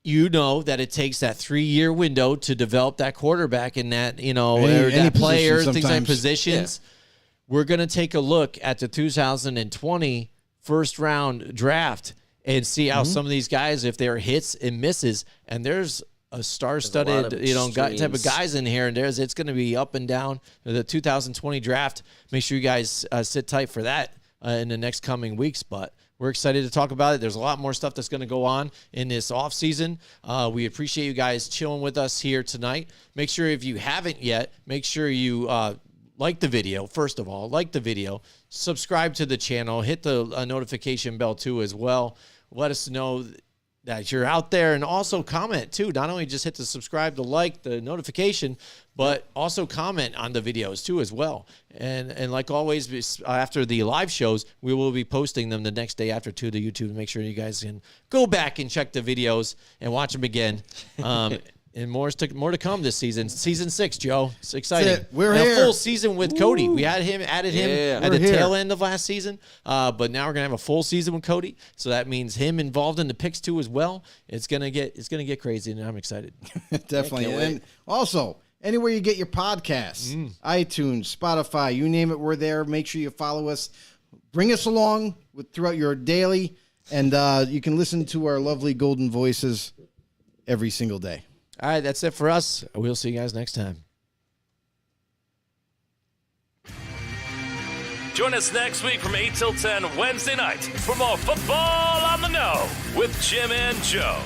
You know that it takes that 3-year window to develop that quarterback and that, or that player, things like positions. Yeah. We're going to take a look at the 2020 first-round draft and see how some of these guys, if they're hits and misses, and there's a star-studded, type of guys in here, and it's going to be up and down. The 2020 draft, make sure you guys sit tight for that in the next coming weeks, but we're excited to talk about it. There's a lot more stuff that's going to go on in this offseason. We appreciate you guys chilling with us here tonight. Make sure if you haven't yet, make sure you like the video. First of all, like the video. Subscribe to the channel. Hit the notification bell too as well. Let us know that you're out there, and also comment too. Not only just hit the subscribe, the like, the notification, but also comment on the videos too as well. And like always, after the live shows, we will be posting them the next day after to the YouTube. Make sure you guys can go back and check the videos and watch them again. And more to come this season. Season 6, Joe. It's exciting. We're here. A full season with Cody. We added him at the tail end of last season. But now we're gonna have a full season with Cody. So that means him involved in the picks too as well. It's gonna get crazy, and I'm excited. Definitely. And also, anywhere you get your podcasts, iTunes, Spotify, you name it, we're there. Make sure you follow us. Bring us along throughout your daily, and you can listen to our lovely golden voices every single day. All right, that's it for us. We'll see you guys next time. Join us next week from 8 till 10 Wednesday night for more Football on the Know with Jim and Joe.